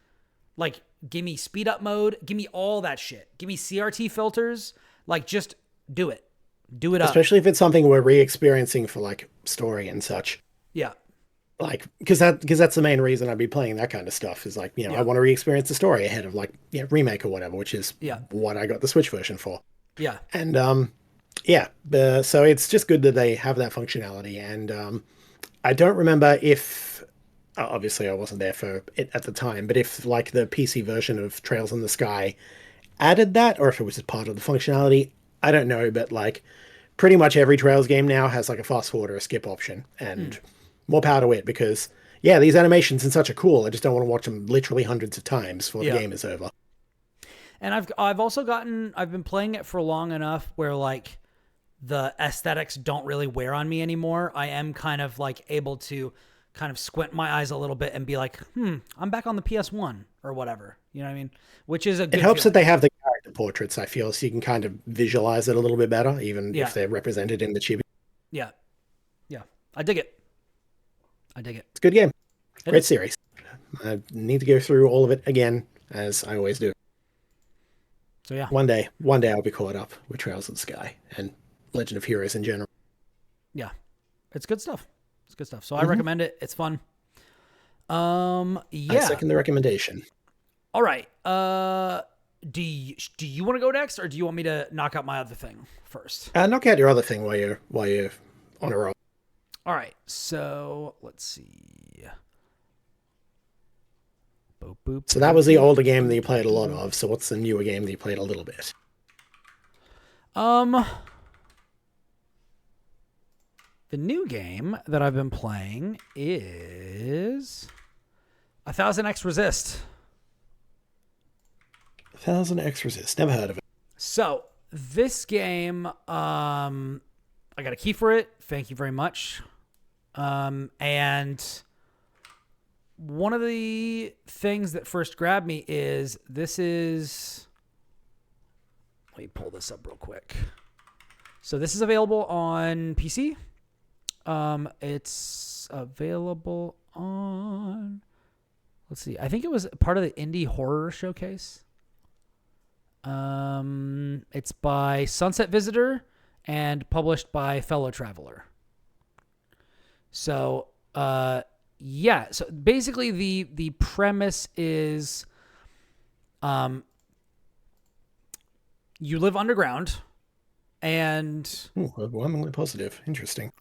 like give me speed up mode, give me all that shit. Give me CRT filters, like just do it. Do it up. Especially if it's something we're re-experiencing for like story and such. Yeah. Like, because that's the main reason I'd be playing that kind of stuff is like, I want to re-experience the story ahead of like, remake or whatever, which is what I got the Switch version for. Yeah. And, so it's just good that they have that functionality. And I don't remember if, obviously I wasn't there for it at the time, but if like the PC version of Trails in the Sky added that, or if it was just part of the functionality, I don't know. But like pretty much every Trails game now has like a fast forward or a skip option, and more power to it, because these animations and such are cool. I just don't want to watch them literally hundreds of times before the game is over. And I've also I've been playing it for long enough where like the aesthetics don't really wear on me anymore. I am kind of like able to kind of squint my eyes a little bit and be like, I'm back on the PS1 or whatever. You know what I mean? Which is a good It helps feeling. that they have the character portraits, I feel, so you can kind of visualize it a little bit better, even if they're represented in the chibi. Yeah. Yeah. I dig it. It's a good game. Great series. I need to go through all of it again, as I always do. So yeah. One day I'll be caught up with Trails of the Sky and Legend of Heroes in general. Yeah. It's good stuff. So I recommend it. It's fun. I second the recommendation. All right. Do you want to go next, or do you want me to knock out my other thing first? Knock out your other thing while you're on a roll. All right. So let's see. Boop, boop, so that was the older game that you played a lot of. So what's the newer game that you played a little bit? The new game that I've been playing is 1000X Resist. 1000X Resist. Never heard of it. So this game, I got a key for it. Thank you very much. And one of the things that first grabbed me is let me pull this up real quick. So this is available on PC. It's available on, let's see, I think it was part of the Indie Horror Showcase. It's by Sunset Visitor and published by Fellow Traveler. So, so basically the premise is, you live underground and overwhelmingly positive. Interesting.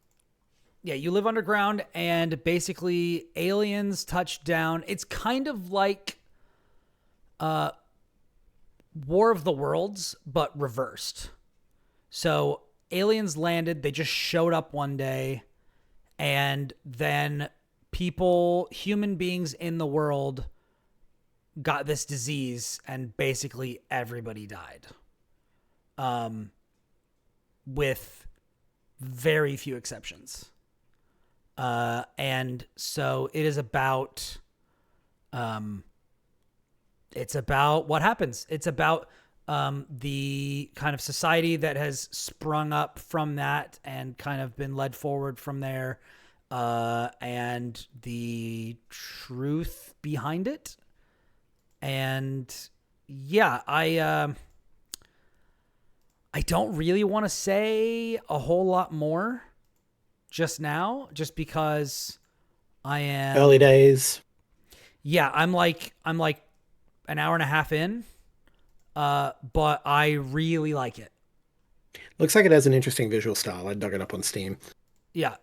Yeah, you live underground and basically aliens touch down. It's kind of like War of the Worlds, but reversed. So aliens landed, they just showed up one day, and then human beings in the world got this disease, and basically everybody died. With very few exceptions. And so it is about, it's about what happens. It's about, the kind of society that has sprung up from that and kind of been led forward from there, and the truth behind it. And yeah, I don't really want to say a whole lot more just now, just because I am Early days. Yeah, I'm like an hour and a half in. But I really like it. Looks like it has an interesting visual style. I dug it up on Steam. Yeah.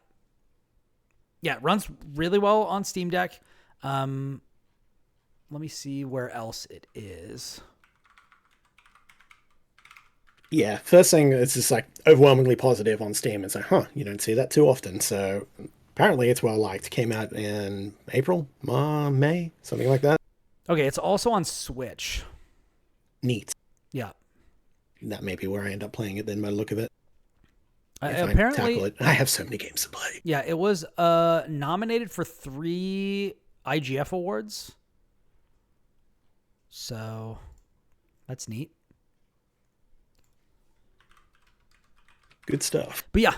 Yeah, it runs really well on Steam Deck. Let me see where else it is. Yeah, first thing, it's just like overwhelmingly positive on Steam. It's like, you don't see that too often. So apparently it's well liked. Came out in April, May, something like that. Okay, it's also on Switch. Neat. Yeah. That may be where I end up playing it then by the look of it. If I Apparently, tackle it. I have so many games to play. yeah, it was nominated for 3 IGF awards. So that's neat. Good stuff. But yeah,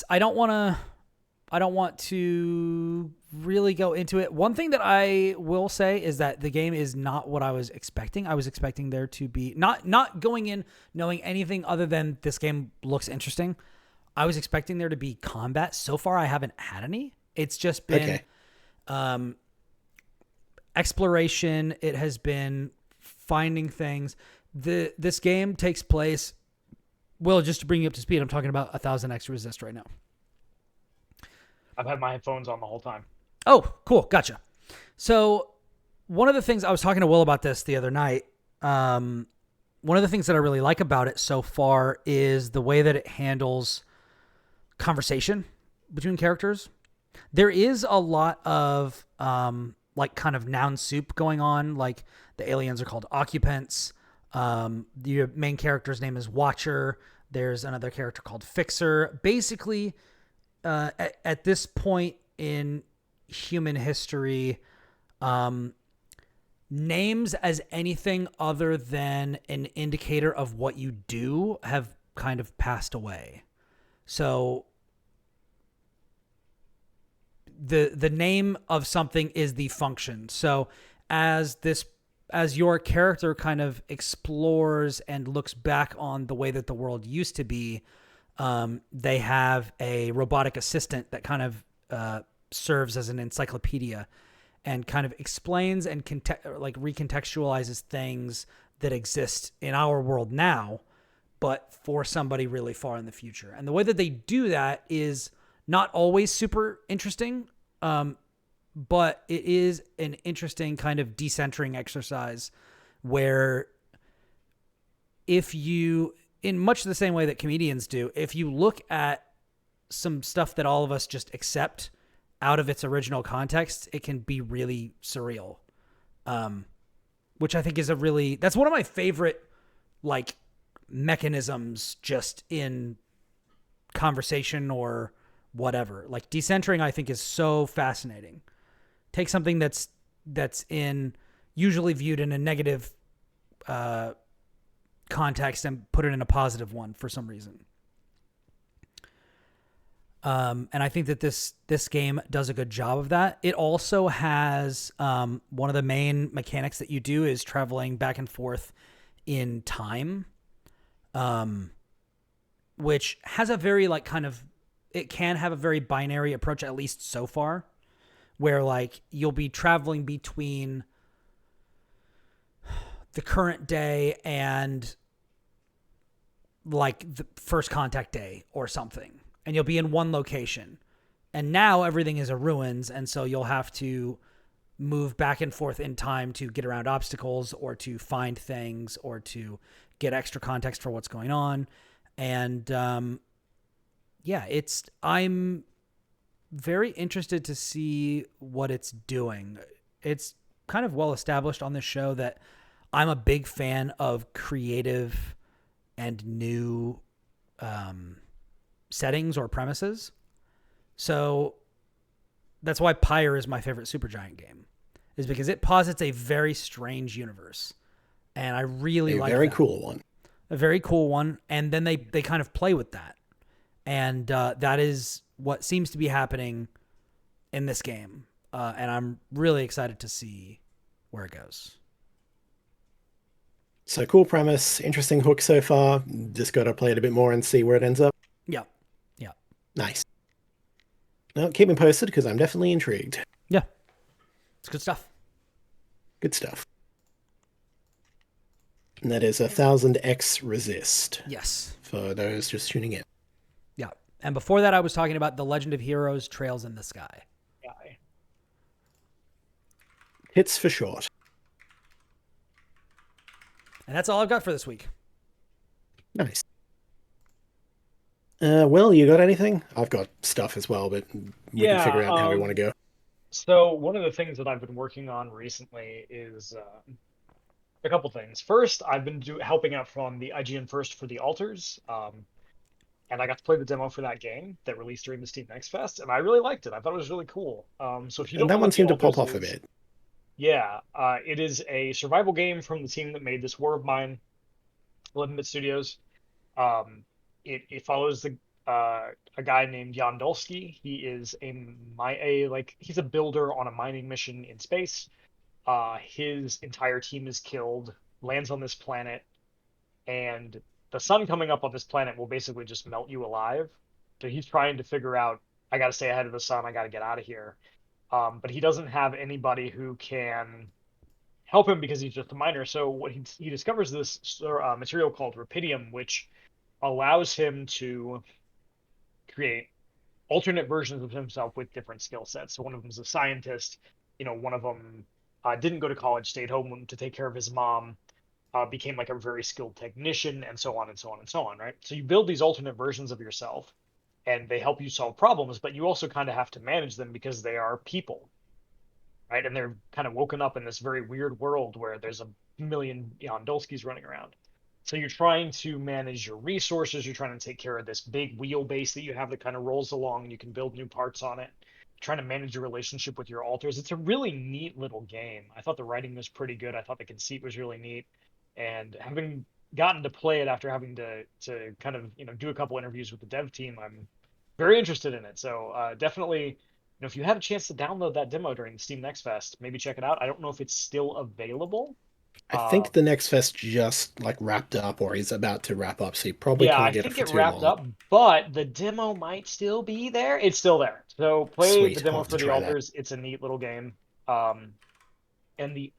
I don't want to really go into it. One thing that I will say is that the game is not what I was expecting. I was expecting there to be not going in knowing anything other than this game looks interesting. I was expecting there to be combat. So far I haven't had any. It's just been exploration. It has been finding things. This game takes place, well, just to bring you up to speed, I'm talking about 1000X Resist right now. I've had my headphones on the whole time. Oh, cool. Gotcha. So one of the things I was talking to Will about this the other night, one of the things that I really like about it so far is the way that it handles conversation between characters. There is a lot of like kind of noun soup going on. Like the aliens are called occupants. The main character's name is Watcher. There's another character called Fixer. Basically, at this point in human history, names as anything other than an indicator of what you do have kind of passed away. So the name of something is the function. So as your character kind of explores and looks back on the way that the world used to be, they have a robotic assistant that kind of serves as an encyclopedia and kind of explains and recontextualizes things that exist in our world now, but for somebody really far in the future. And the way that they do that is not always super interesting, but it is an interesting kind of decentering exercise where if you, in much the same way that comedians do, if you look at some stuff that all of us just accept out of its original context, it can be really surreal. Which I think is that's one of my favorite like mechanisms just in conversation or whatever. Like decentering, I think, is so fascinating. Take something that's usually viewed in a negative context and put it in a positive one for some reason. And I think that this game does a good job of that. It also has one of the main mechanics that you do is traveling back and forth in time, which has a very it can have a very binary approach, at least so far, where like you'll be traveling between the current day and like the first contact day or something. And you'll be in one location. And now everything is a ruins, and so you'll have to move back and forth in time to get around obstacles or to find things or to get extra context for what's going on. And I'm very interested to see what it's doing. It's kind of well established on this show that I'm a big fan of creative and new settings or premises. So that's why Pyre is my favorite Supergiant game, is because it posits a very strange universe. And I really like a very cool one. A very cool one. And then they kind of play with that. And that is what seems to be happening in this game. And I'm really excited to see where it goes. So cool premise, interesting hook so far. Just got to play it a bit more and see where it ends up. Yeah. Yeah. Nice. Well, keep me posted because I'm definitely intrigued. Yeah. It's good stuff. Good stuff. And that is 1000X Resist Yes. for those just tuning in. Yeah. And before that, I was talking about The Legend of Heroes Trails in the Sky. Guy. Hits for short. And that's all I've got for this week. Nice. Will, you got anything? I've got stuff as well, but we can figure Yeah. out how we want to go. So one of the things that I've been working on recently is a couple things. First, I've been helping out from the IGN First for the Altars, and I got to play the demo for that game that released during the Steam Next Fest, and I really liked it. I thought it was really cool. So if you And don't that know one what the seemed to pop Altars off a is, bit. yeah, it is a survival game from the team that made this War of Mine, 11-bit Studios. Um, it follows a guy named Yondolsky. He is he's a builder on a mining mission in space. His entire team is killed, lands on this planet, and the sun coming up on this planet will basically just melt you alive. So he's trying to figure out, I got to stay ahead of the sun. I got to get out of here. But he doesn't have anybody who can help him because he's just a miner. So what he discovers this material called rupidium, which allows him to create alternate versions of himself with different skill sets. So one of them is a scientist. One of them didn't go to college, stayed home to take care of his mom, became like a very skilled technician, and so on and so on and so on, right? So you build these alternate versions of yourself, and they help you solve problems, but you also kind of have to manage them because they are people, right? And they're kind of woken up in this very weird world where there's a million Yondolskis running around. So you're trying to manage your resources. You're trying to take care of this big wheelbase that you have that kind of rolls along, and you can build new parts on it. Trying to manage your relationship with your altars. It's a really neat little game. I thought the writing was pretty good. I thought the conceit was really neat, and having gotten to play it after having to kind of do a couple interviews with the dev team, I'm very interested in it. So definitely, if you have a chance to download that demo during the Steam Next Fest, maybe check it out. I don't know if it's still available. I Uh, think the next fest just like wrapped up or is about to wrap up, so you probably yeah, can't I get it think for it too wrapped long. up, but the demo might still be there. It's still there. So play the Sweet, I'll demo have to for the try that. altars. It's a neat little game. Um, and the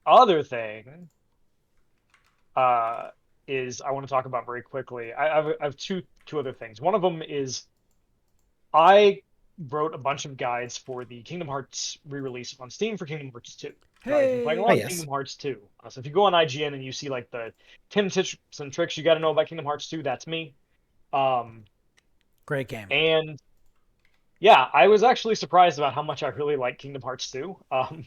other thing uh, is I want to talk about very quickly. I have two other things. One of them is I wrote a bunch of guides for the Kingdom Hearts re-release on Steam for Kingdom Hearts 2. So I've been playing a Ah, lot of Hey. yes. Kingdom Hearts 2. So if you go on IGN and you see like the 10 tips and tricks you got to know about Kingdom Hearts 2, that's me. Um, Great game. and yeah, I was actually surprised about how much I really like Kingdom Hearts 2. As an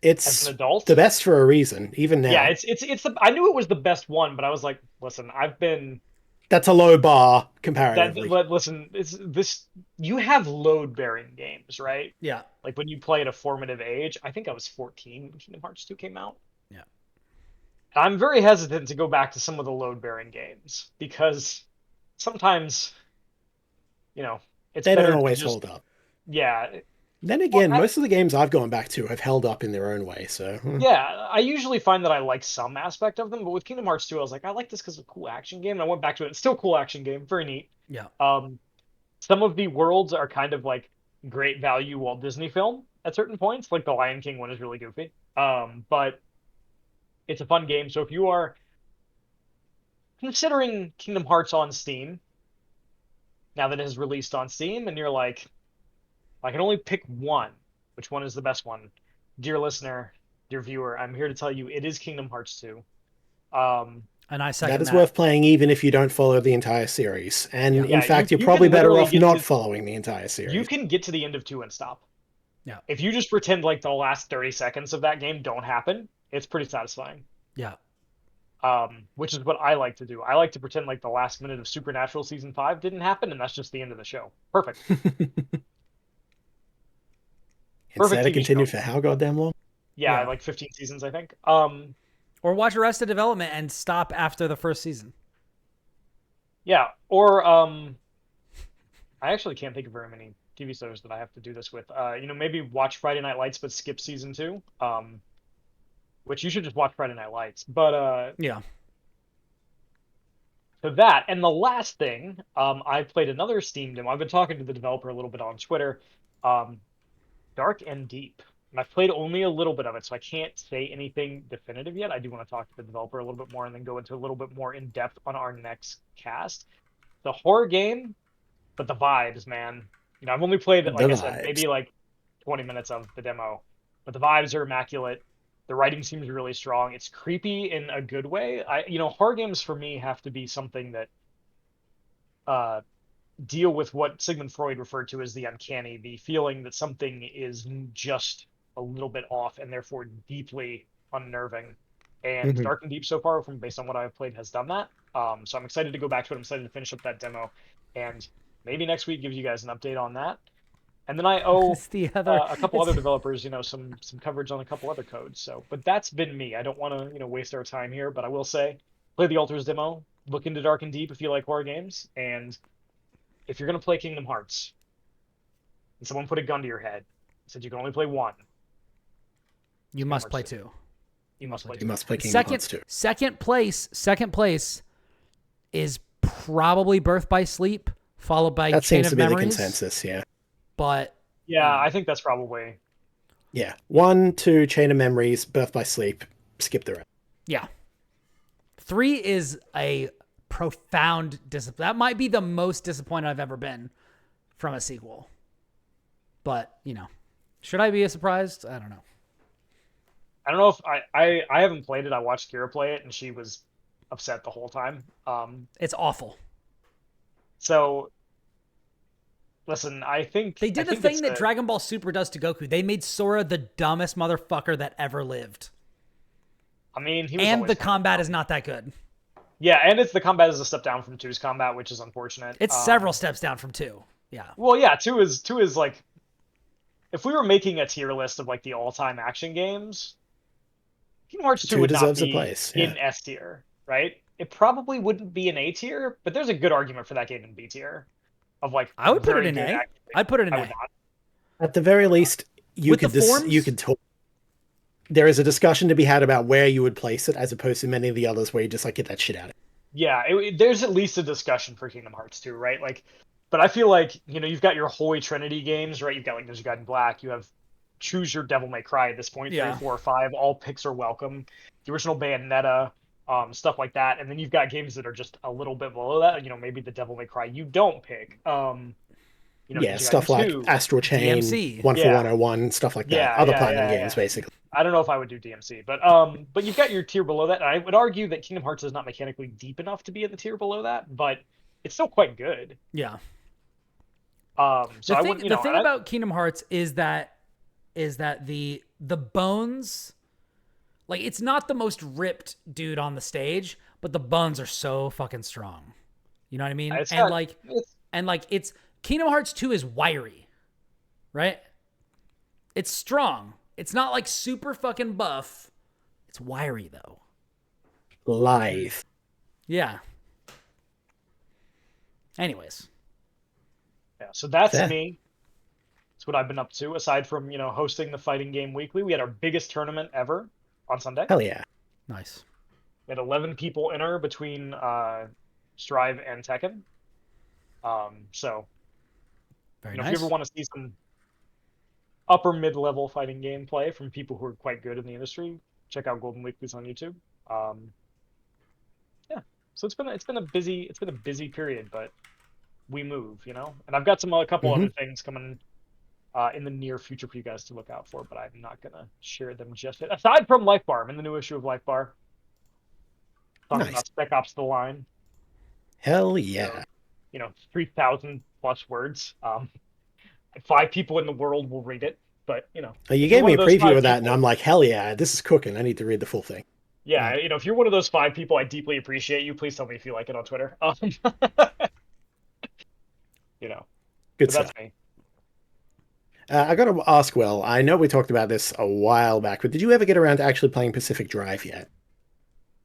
It's the adult, best for a reason, even yeah, now. it's the I knew it was the best one, but I was like, listen, I've been That's a low bar that comparatively. listen, it's this you have load bearing games, right? Yeah. Like when you play at a formative age. I think I was 14 when Kingdom Hearts 2 came out. Yeah. I'm very hesitant to go back to some of the load bearing games because sometimes, you know, it's They don't better to always just hold up. yeah. Then Well, again, most of the games I've gone back to have held up in their own way, so yeah, I usually find that I like some aspect of them, but with Kingdom Hearts 2, I was like, I like this because it's a cool action game. And I went back to it. It's still a cool action game, very neat. Yeah. Um, some of the worlds are kind of like great value Walt Disney film at certain points, like the Lion King one is really goofy. But it's a fun game. So if you are considering Kingdom Hearts on Steam, now that it has released on Steam, and you're like, I can only pick one, which one is the best one? Dear listener, dear viewer, I'm here to tell you it is Kingdom Hearts 2. Um, And I that second is that. worth playing even if you don't follow the entire series. And Yeah. in yeah, fact, you're you probably can better literally off get to not the following the entire you series. can get to the end of 2 and stop. Yeah. If you just pretend like the last 30 seconds of that game don't happen, it's pretty satisfying. Yeah. Which is what I like to do. I like to pretend like the last minute of Supernatural season 5 didn't happen, and that's just the end of the show. Perfect. Perfect Instead, it TV show. continued for how goddamn long? Yeah, Yeah. like 15 seasons, I think. Or watch Arrested Development and stop after the first season. Yeah, or I actually can't think of very many TV shows that I have to do this with. Maybe watch Friday Night Lights but skip season 2. which you should just watch Friday Night Lights. But Yeah. so that, and the last thing, I played another Steam demo. I've been talking to the developer a little bit on Twitter. Um, Dark and Deep. And I've played only a little bit of it, so I can't say anything definitive yet. I do want to talk to the developer a little bit more and then go into a little bit more in depth on our next cast. The horror game, but the vibes, man. I've only played, The like I said, vibes. maybe like 20 minutes of the demo, but the vibes are immaculate. The writing seems really strong. It's creepy in a good way. Horror games for me have to be something that uh deal with what Sigmund Freud referred to as the uncanny, the feeling that something is just a little bit off and therefore deeply unnerving. And Mhm. Dark and Deep so far, from based on what I've played, has done that. So I'm excited to go back to it. I'm excited to finish up that demo, and maybe next week gives you guys an update on that. And then I owe It's the other. a couple It's other developers, some coverage on a couple other codes. So, but that's been me. I don't want to, waste our time here, but I will say, play the Altars demo, look into Dark and Deep if you like horror games, and if you're gonna play Kingdom Hearts, and someone put a gun to your head, said you can only play one, you Kingdom must Hearts play 2. two. You must play You 2. must play Kingdom Second, Hearts 2. second place is probably Birth by Sleep, followed by That Chain seems of to be the Memories. consensus, yeah. But Yeah, I think that's probably. Yeah. 1, 2, Chain of Memories, Birth by Sleep, skip the rest. yeah, 3 is a profound disappointment. That might be the most disappointed I've ever been from a sequel. But should I be surprised? I don't know. I don't know if I haven't played it. I watched Kira play it, and she was upset the whole time. It's awful. So listen, I think They did the think thing it's that Dragon Ball Super does to Goku. They made Sora the dumbest motherfucker that ever lived. I mean, he was And always the kind of combat dumb. is not that good. Yeah, and the combat is a step down from two's combat, which is unfortunate. It's several steps down from 2. Yeah. Well, yeah, two is like, if we were making a tier list of like the all-time action games, Kingdom Hearts 2 2 would not deserves a be place, yeah. in S tier, right? It probably wouldn't be in A tier, but there's a good argument for that game in B tier of like I would put it very in good A. action. I'd put it in I A. would not. At the very least, you With could the forms? you could talk. There is a discussion to be had about where you would place it, as opposed to many of the others where you just like get that shit out of it. Yeah, there's at least a discussion for Kingdom Hearts 2, right? Like, but I feel like you've got your Holy Trinity games, right? You've got like Ninja Gaiden Black, you have Choose Your Devil May Cry at this point, Yeah. 3, 4, 5. All picks are welcome. The original Bayonetta, stuff like that, and then you've got games that are just a little bit below that. Maybe the Devil May Cry you don't pick. Yeah, Ninja stuff Gaiden like 2. Astral Chain, DMC. 14101, stuff like that. Yeah, Other yeah, Platinum yeah, games, yeah. basically. I don't know if I would do DMC, but you've got your tier below that, and I would argue that Kingdom Hearts is not mechanically deep enough to be in the tier below that, but it's still quite good. Yeah. So I would, the thing about Kingdom Hearts is that the bones, like, it's not the most ripped dude on the stage, but the bones are so fucking strong. You know what I mean? It's Kingdom Hearts 2 is wiry, right? It's strong. It's not like super fucking buff. It's wiry though. Live. Yeah. Anyways. Yeah, so that's Fair. me. That's what I've been up to. Aside from hosting the Fighting Game Weekly, we had our biggest tournament ever on Sunday. Hell yeah. Nice. We had 11 people enter between Strive and Tekken. So Very if nice. you ever want to see some upper mid-level fighting game play from people who are quite good in the industry, check out Golden Weeklies on YouTube. Yeah, so it's been a busy period, but we move, and I've got a couple other things coming in the near future for you guys to look out for, but I'm not gonna share them just yet. Aside from Life Bar, I'm in the new issue of Life Bar, talking about Spec Ops: The Line. Hell yeah. 3,000 plus words. 5 people in the world will read it, but You gave me a preview of that, and I'm like, hell yeah, this is cooking. I need to read the full thing. Yeah, if you're one of those 5 people, I deeply appreciate you. Please tell me if you like it on Twitter. Good stuff. That's me. I got to ask, Will, I know we talked about this a while back, but did you ever get around to actually playing Pacific Drive yet?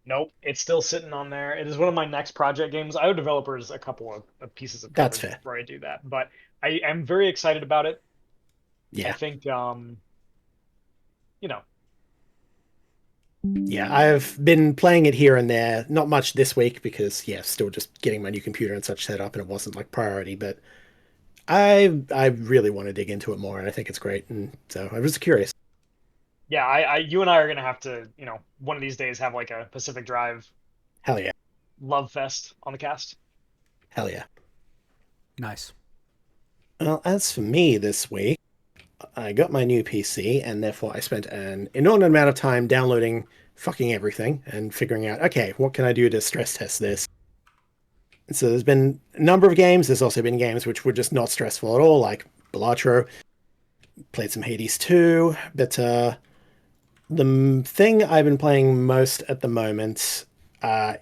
Nope, it's still sitting on there. It is one of my next project games. I owe developers a couple of pieces of That's code fair. before I do that, but I am very excited about it. Yeah. I think, Yeah, I've been playing it here and there. Not much this week because, yeah, still just getting my new computer and such set up, and it wasn't like priority. But I really want to dig into it more, and I think it's great. And so I was curious. Yeah, you and I are gonna have to, one of these days have like a Pacific Drive Hell yeah, love fest on the cast. hell yeah. Nice. Well, as for me this week, I got my new PC, and therefore I spent an inordinate amount of time downloading fucking everything and figuring out, okay, what can I do to stress test this? And so there's been a number of games. There's also been games which were just not stressful at all, like Balatro. Played some Hades 2, but the thing I've been playing most at the moment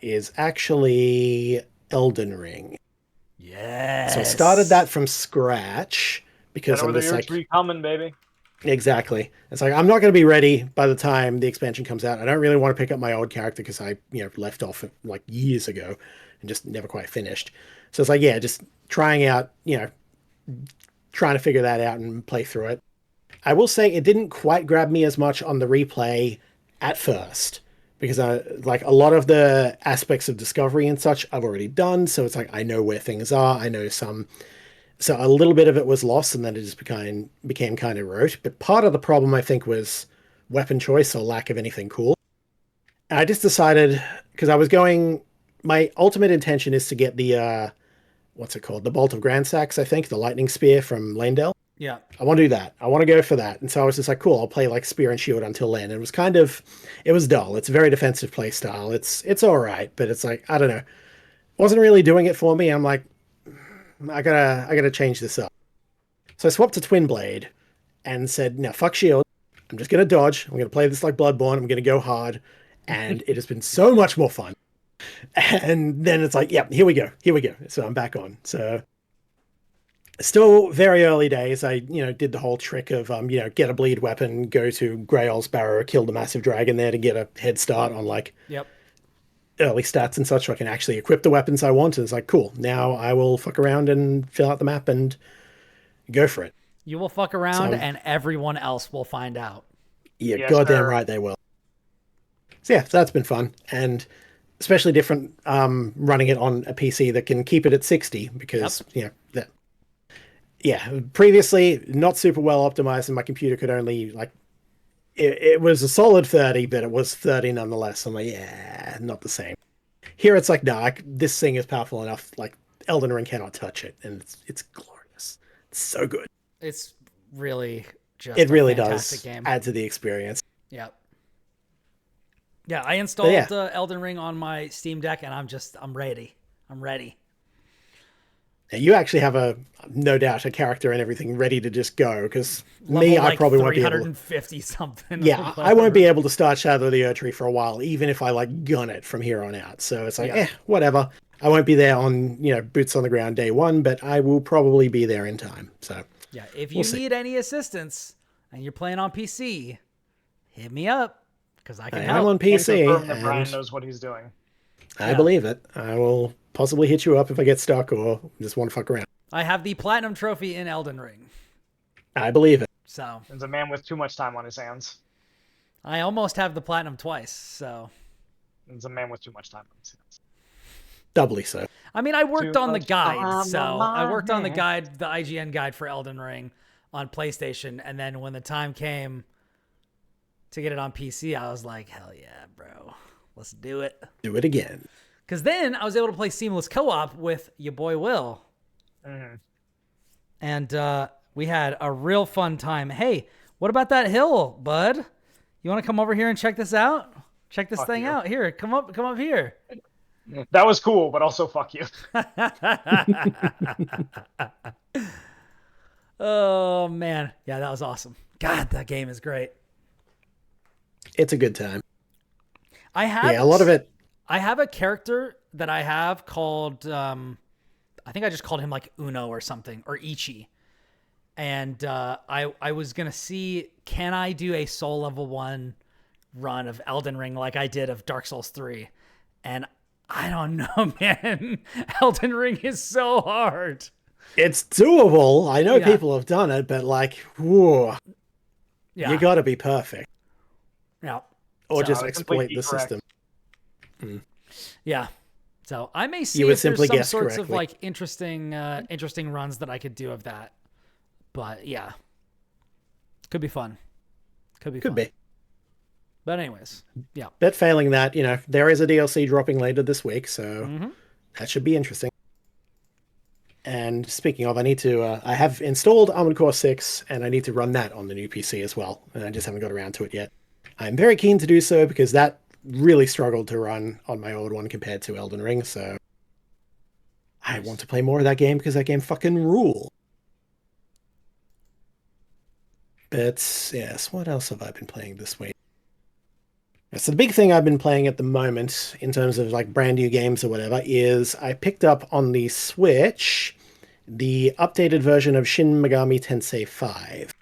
is actually Elden Ring. Yes. So I started that from scratch because Get over I'm the just Earth like, tree coming, baby. exactly. It's like I'm not going to be ready by the time the expansion comes out. I don't really want to pick up my old character because I, left off like years ago and just never quite finished. So it's like, yeah, just trying out, trying to figure that out and play through it. I will say it didn't quite grab me as much on the replay at first because like a lot of the aspects of discovery and such I've already done. So it's like I know where things are. I know some. So a little bit of it was lost, and then it just became kind of rote. But part of the problem I think was weapon choice or lack of anything cool. And I just decided because I was going. My ultimate intention is to get the what's it called? The Bolt of Grandsax, I think, the lightning spear from Landell. Yeah. I want to do that. I want to go for that. And so I was just like, cool, I'll play like Spear and Shield until then. And it was dull. It's a very defensive play style. It's all right, but it's like, I don't know. Wasn't really doing it for me. I'm like, I gotta change this up. So I swapped to Twin Blade and said, no, fuck Shield. I'm just gonna dodge. I'm gonna play this like Bloodborne. I'm gonna go hard. And it has been so much more fun. And then it's like, yeah, here we go. Here we go. So I'm back on. So still very early days. I, did the whole trick of, get a bleed weapon, go to Grail's Barrow, kill the massive dragon there to get a head start on like Yep. early stats and such so I can actually equip the weapons I want. And it's like, cool. Now I will fuck around and fill out the map and go for it. You will fuck around and everyone else will find out. Yeah, Yes, goddamn sir. right they will. So yeah, that's been fun. And especially different running it on a PC that can keep it at 60 because, previously not super well optimized and my computer could only like, it was a solid 30, but it was 30 nonetheless. I'm like, yeah, not the same. Here it's like, no, this thing is powerful enough. Like Elden Ring cannot touch it, and it's glorious. It's so good. It's really just It a really fantastic does game. add to the experience. Yep. Yeah, I installed yeah. Elden Ring on my Steam Deck, and I'm ready. I'm ready. Now, you actually have no doubt a character and everything ready to just go. Because me, Level, I probably won't be able. 350 something. Yeah, I won't be able to start Shadow of the Erdtree for a while, even if I like gun it from here on out. So it's like, whatever. I won't be there on boots on the ground day one, but I will probably be there in time. So yeah, if you need any assistance and you're playing on PC, hit me up because I can help. I'm on PC. Confirm that Brian knows what he's doing. I believe it. I will possibly hit you up if I get stuck or just want to fuck around. I have the Platinum Trophy in Elden Ring. I believe it. So There's a man with too much time on his hands. I almost have the Platinum twice, so. There's a man with too much time on his hands. Doubly so. I mean, I worked Too on the much guide, time so on I my worked on the hands. guide, the IGN guide for Elden Ring on PlayStation, and then when the time came to get it on PC, I was like, hell yeah, bro. Let's do it. Do it again. Because then I was able to play seamless co-op with your boy Will. Mm-hmm. And we had a real fun time. Hey, what about that hill, bud? You want to come over here and check this out? Check this thing out. Here, come up here. That was cool, but also fuck you. Oh, man. Yeah, that was awesome. God, that game is great. It's a good time. I have a lot of it. I have a character that I have called, I think I just called him like Uno or something, or Ichi. And I was going to see, can I do a soul level 1 run of Elden Ring like I did of Dark Souls 3? And I don't know, man. Elden Ring is so hard. It's doable. I know people have done it, but like, whoa, you got to be perfect. Yeah. or just It's exploit completely the correct. system. Yeah. So I may see You would if there's simply some guess sorts of correctly. like interesting runs that I could do of that. But yeah, could be fun. Could be Could fun. be. But anyways, yeah. But failing that, there is a DLC dropping later this week, so that should be interesting. And speaking of, I have installed Armored Core 6, and I need to run that on the new PC as well, and I just haven't got around to it yet. I'm very keen to do so because that really struggled to run on my old one compared to Elden Ring, so I want to play more of that game because that game fucking rule. But yes, what else have I been playing this week? So the big thing I've been playing at the moment, in terms of like brand new games or whatever, is I picked up on the Switch the updated version of Shin Megami Tensei 5.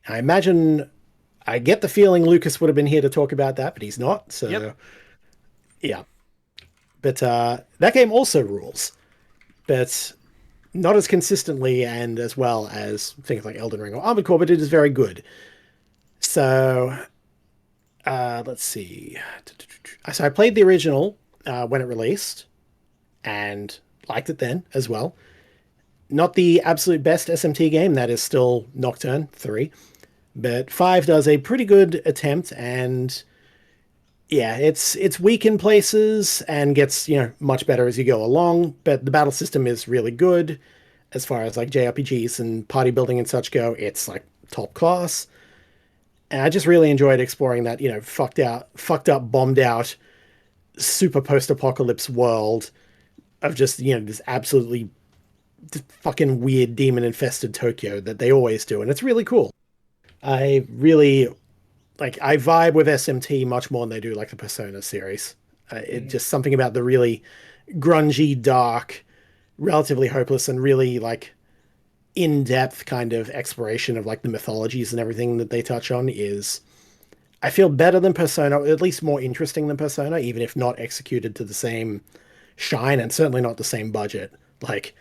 I get the feeling Lucas would have been here to talk about that, but he's not. So Yep. yeah. But that game also rules, but not as consistently and as well as things like Elden Ring or Armored Core, but it is very good. So let's see. So I played the original when it released and liked it then as well. Not the absolute best SMT game, that is still Nocturne 3, but 5 does a pretty good attempt, and yeah, it's weak in places and gets, much better as you go along, but the battle system is really good as far as like JRPGs and party building and such go. It's like top class. And I just really enjoyed exploring that, fucked up, bombed out, super post-apocalypse world of just, this absolutely fucking weird demon-infested Tokyo that they always do, and it's really cool. I really I vibe with SMT much more than they do like the Persona series. It just something about the really grungy, dark, relatively hopeless, and really like in-depth kind of exploration of like the mythologies and everything that they touch on is, I feel, better than Persona, at least more interesting than Persona, even if not executed to the same shine and certainly not the same budget. Like,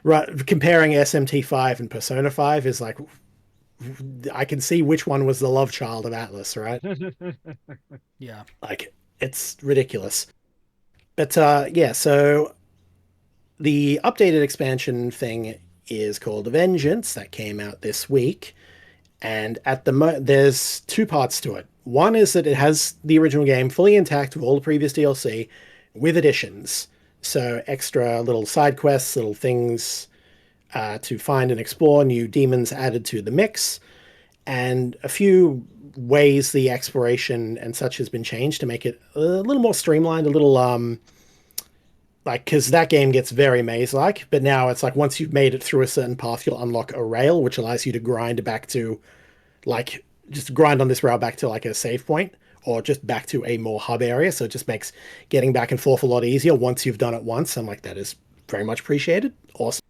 right, comparing SMT5 and Persona 5 is like, I can see which one was the love child of Atlas, right? Yeah. Like, it's ridiculous. But yeah, so the updated expansion thing is called Vengeance, that came out this week. And there's two parts to it. One is that it has the original game fully intact with all the previous DLC with additions. So extra little side quests, little things to find and explore, new demons added to the mix, and a few ways the exploration and such has been changed to make it a little more streamlined, a little because that game gets very maze-like, but now it's like once you've made it through a certain path, you'll unlock a rail, which allows you to grind back to just grind on this rail back to like a save point, or just back to a more hub area. So it just makes getting back and forth a lot easier once you've done it once. And like, that is very much appreciated. Awesome.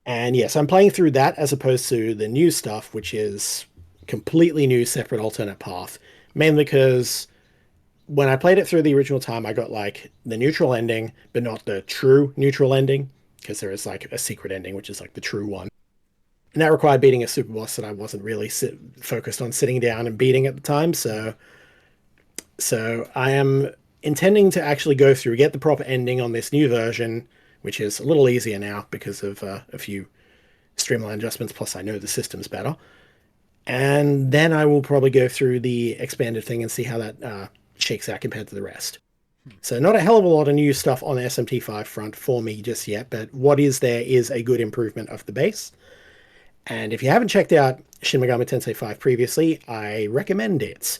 And yes, I'm playing through that as opposed to the new stuff, which is completely new, separate, alternate path. Mainly because when I played it through the original time, I got like the neutral ending, but not the true neutral ending, because there is like a secret ending, which is like the true one. And that required beating a super boss that I wasn't really focused on sitting down and beating at the time. So I am intending to actually go through, get the proper ending on this new version, which is a little easier now because of a few streamline adjustments. Plus, I know the system's better. And then I will probably go through the expanded thing and see how that shakes out compared to the rest. So not a hell of a lot of new stuff on the SMT5 front for me just yet, but what is there is a good improvement of the base. And if you haven't checked out Shin Megami Tensei 5 previously, I recommend it.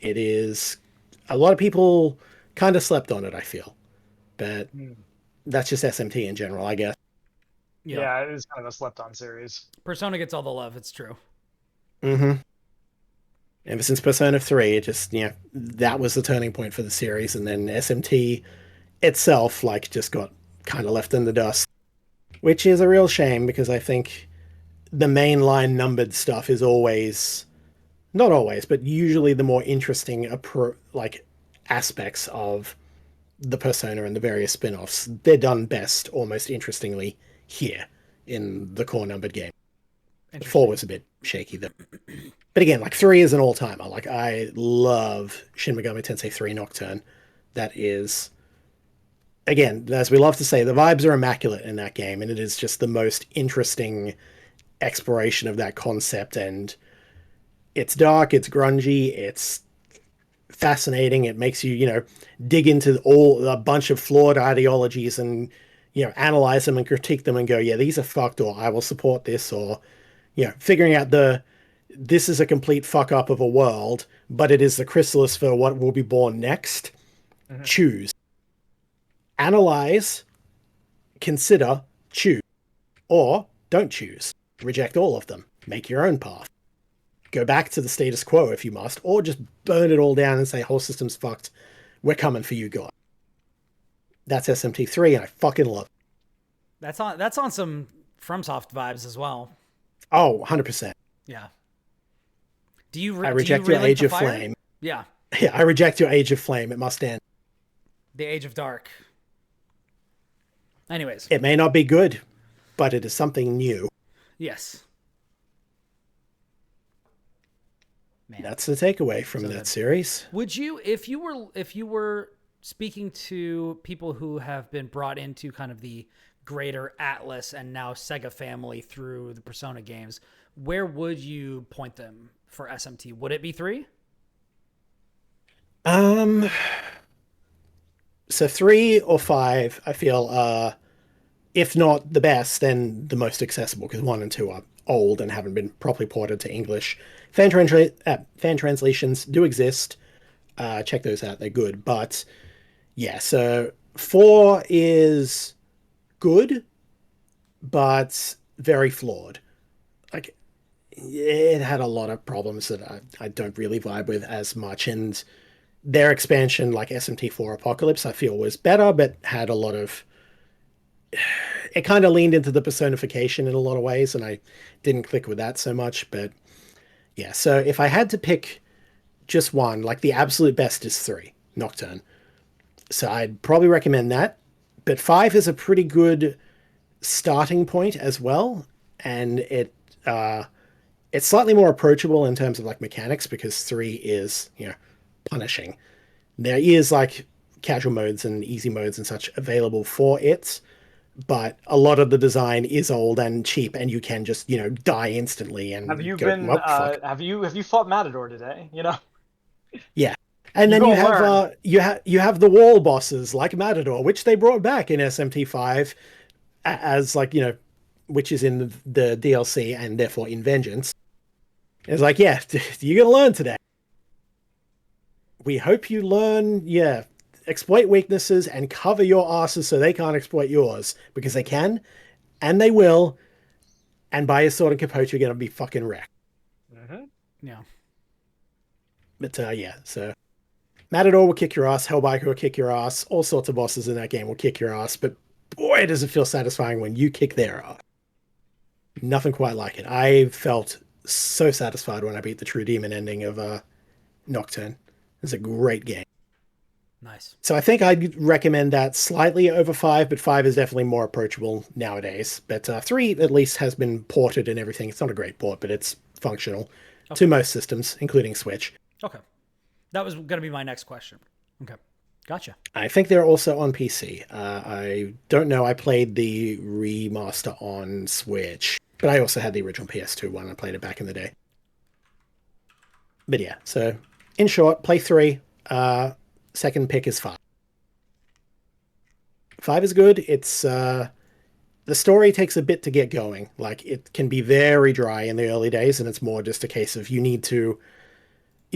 It is... A lot of people kind of slept on it, I feel. But that's just SMT in general, I guess. Yeah, it is kind of a slept-on series. Persona gets all the love. It's true. Mm-hmm. Ever since Persona 3, it just, that was the turning point for the series. And then SMT itself, just got kind of left in the dust. Which is a real shame, because I think the mainline numbered stuff is always, not always, but usually the more interesting aspects of the Persona and the various spin-offs. They're done best, almost interestingly, here in the core numbered game. 4 was a bit shaky though. But again, like 3 is an all-timer. Like I love Shin Megami Tensei 3 Nocturne. That is, again, as we love to say, the vibes are immaculate in that game, and it is just the most interesting exploration of that concept. And it's dark, it's grungy, it's fascinating. It makes you, dig into a bunch of flawed ideologies and, analyze them and critique them and go, yeah, these are fucked, or I will support this, or, figuring out this is a complete fuck up of a world, but it is the chrysalis for what will be born next. Mhm. Choose. Analyze, consider, choose. Or don't choose. Reject all of them. Make your own path. Go back to the status quo if you must, or just burn it all down and say, whole system's fucked. We're coming for you, God. That's SMT3, and I fucking love it. That's on some FromSoft vibes as well. Oh, 100%. Yeah. Do you I reject your Age of Flame. Yeah. Yeah, I reject your Age of Flame. It must end. The Age of Dark. Anyways. It may not be good, but it is something new. Yes. Man. That's the takeaway from that series. Would you, if you were speaking to people who have been brought into kind of the greater Atlas and now Sega family through the Persona games, where would you point them for SMT? Would it be 3? So 3 or 5, I feel, if not the best, then the most accessible, because 1 and 2 are old and haven't been properly ported to English. Fan translations do exist. Check those out; they're good. But yeah, so 4 is good, but very flawed. Like it had a lot of problems that I don't really vibe with as much, and their expansion, like SMT4 Apocalypse, I feel was better, but had a lot of. It kind of leaned into the personification in a lot of ways, and I didn't click with that so much. But yeah, so if I had to pick just one, like the absolute best is 3 Nocturne. So I'd probably recommend that. But 5 is a pretty good starting point as well, and it's slightly more approachable in terms of like mechanics, because 3 is punishing. There is like casual modes and easy modes and such available for it, but a lot of the design is old and cheap, and you can just die instantly and Have you go, been? well, fuck. Have you fought Matador today? Yeah. And You then you gonna have learn. you have the wall bosses like Matador, which they brought back in SMT5 as like which is in the DLC and therefore in Vengeance. It's like, yeah, you're gonna learn today. We hope you learn, yeah, exploit weaknesses and cover your asses so they can't exploit yours, because they can, and they will, and by a sword and capote, you're gonna be fucking wrecked. Mm-hmm. Yeah. But yeah, so Matador will kick your ass, Hellbiker will kick your ass, all sorts of bosses in that game will kick your ass, but boy, does it feel satisfying when you kick their ass. Nothing quite like it. I felt so satisfied when I beat the True Demon ending of Nocturne. It's a great game. Nice. So I think I'd recommend that slightly over 5, but 5 is definitely more approachable nowadays. But 3 at least has been ported and everything. It's not a great port, but it's functional to most systems, including Switch. Okay. That was going to be my next question. Okay. Gotcha. I think they're also on PC. I don't know. I played the remaster on Switch, but I also had the original PS2 one. I played it back in the day. But yeah, so in short, play 3. Second pick is 5. 5 is good. It's the story takes a bit to get going. Like it can be very dry in the early days, and it's more just a case of you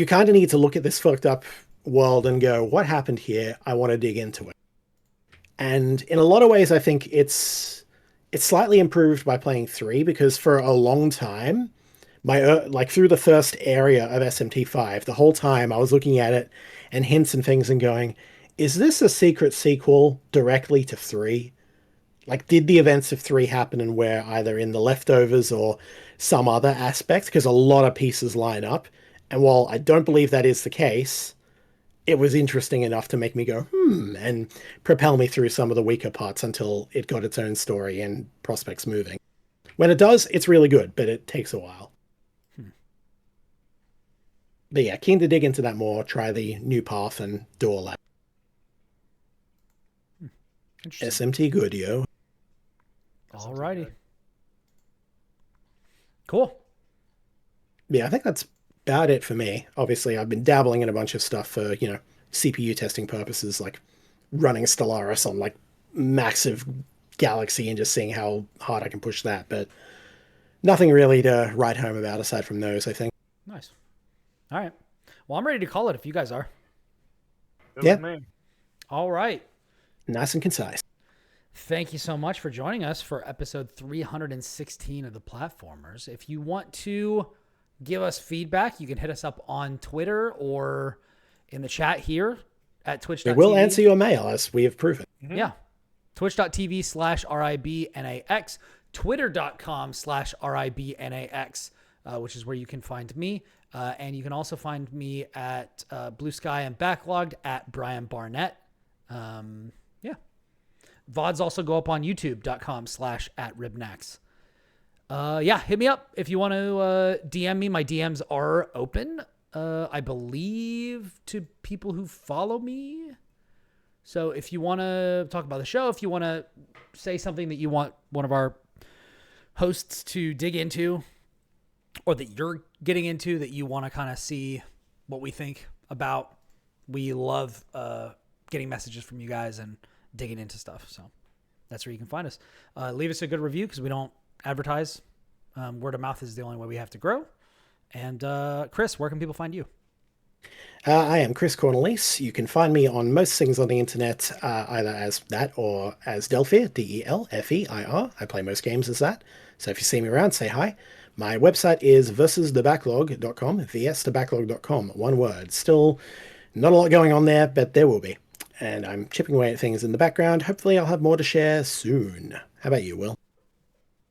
kind of need to look at this fucked up world and go, what happened here? I want to dig into it. And in a lot of ways, I think it's slightly improved by playing 3, because for a long time, like through the first area of SMT5, the whole time I was looking at it and hints and things and going, is this a secret sequel directly to 3? Like, did the events of 3 happen and where either in the leftovers or some other aspect? Because a lot of pieces line up. And while I don't believe that is the case, it was interesting enough to make me go, and propel me through some of the weaker parts until it got its own story and prospects moving. When it does, it's really good, but it takes a while. But yeah, keen to dig into that more, try the new path, and do all that. Interesting. SMT good, yo. Alrighty. Cool. Yeah, I think that's about it for me. Obviously, I've been dabbling in a bunch of stuff for, CPU testing purposes, like running Stellaris on like massive galaxy and just seeing how hard I can push that. But nothing really to write home about aside from those, I think. Nice. All right. Well, I'm ready to call it if you guys are. Good Yeah. with me. All right. Nice and concise. Thank you so much for joining us for episode 316 of the Platformers. If you want to give us feedback, you can hit us up on Twitter or in the chat here at twitch.tv. We will answer your mail, as we have proven. Mm-hmm. Yeah. Twitch.tv/RIBNAX, Twitter.com/RIBNAX, which is where you can find me. And you can also find me at Blue Sky and Backlogged at Brian Barnett. VODs also go up on youtube.com/@ribnax. Hit me up if you want to DM me. My DMs are open, I believe, to people who follow me. So if you want to talk about the show, if you want to say something that you want one of our hosts to dig into, or that you're getting into that you want to kind of see what we think about, we love getting messages from you guys and digging into stuff. So that's where you can find us. Leave us a good review because we don't advertise. Word of mouth is the only way we have to grow. And Chris, where can people find you? I am Chris Cornelise. You can find me on most things on the internet, either as that or as Delphir, Delfeir. I play most games as that. So if you see me around, say hi. My website is versusthebacklog.com, vsthebacklog.com, one word. Still not a lot going on there, but there will be. And I'm chipping away at things in the background. Hopefully I'll have more to share soon. How about you, Will?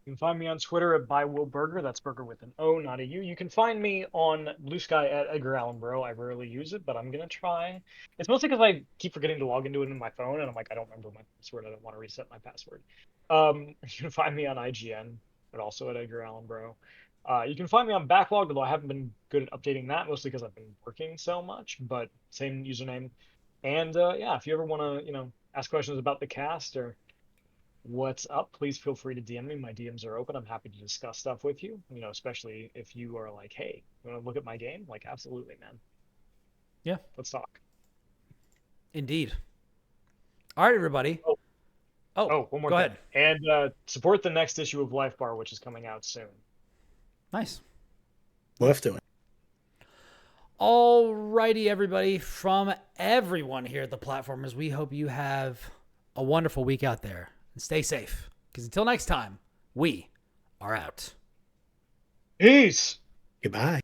You can find me on Twitter at @ByWillBurger. That's burger with an O, not a U. You can find me on Blue Sky at Edgar Allan Bro. I rarely use it, but I'm gonna try. It's mostly because I keep forgetting to log into it in my phone, and I'm like, I don't remember my password. I don't want to reset my password. You can find me on IGN, but also at Edgar Allan Bro. You can find me on Backlog, although I haven't been good at updating that, mostly because I've been working so much. But same username. And if you ever want to, ask questions about the cast or what's up, please feel free to DM me. My DMs are open. I'm happy to discuss stuff with you, especially if you are like, hey, you want to look at my game? Like, absolutely, man. Yeah. Let's talk. Indeed. All right, everybody. Oh, one more go thing. ahead. And support the next issue of Life Bar, which is coming out soon. Nice. Worth doing. Alrighty, everybody. From everyone here at the Platformers, we hope you have a wonderful week out there. And stay safe. Because until next time, we are out. Peace! Goodbye.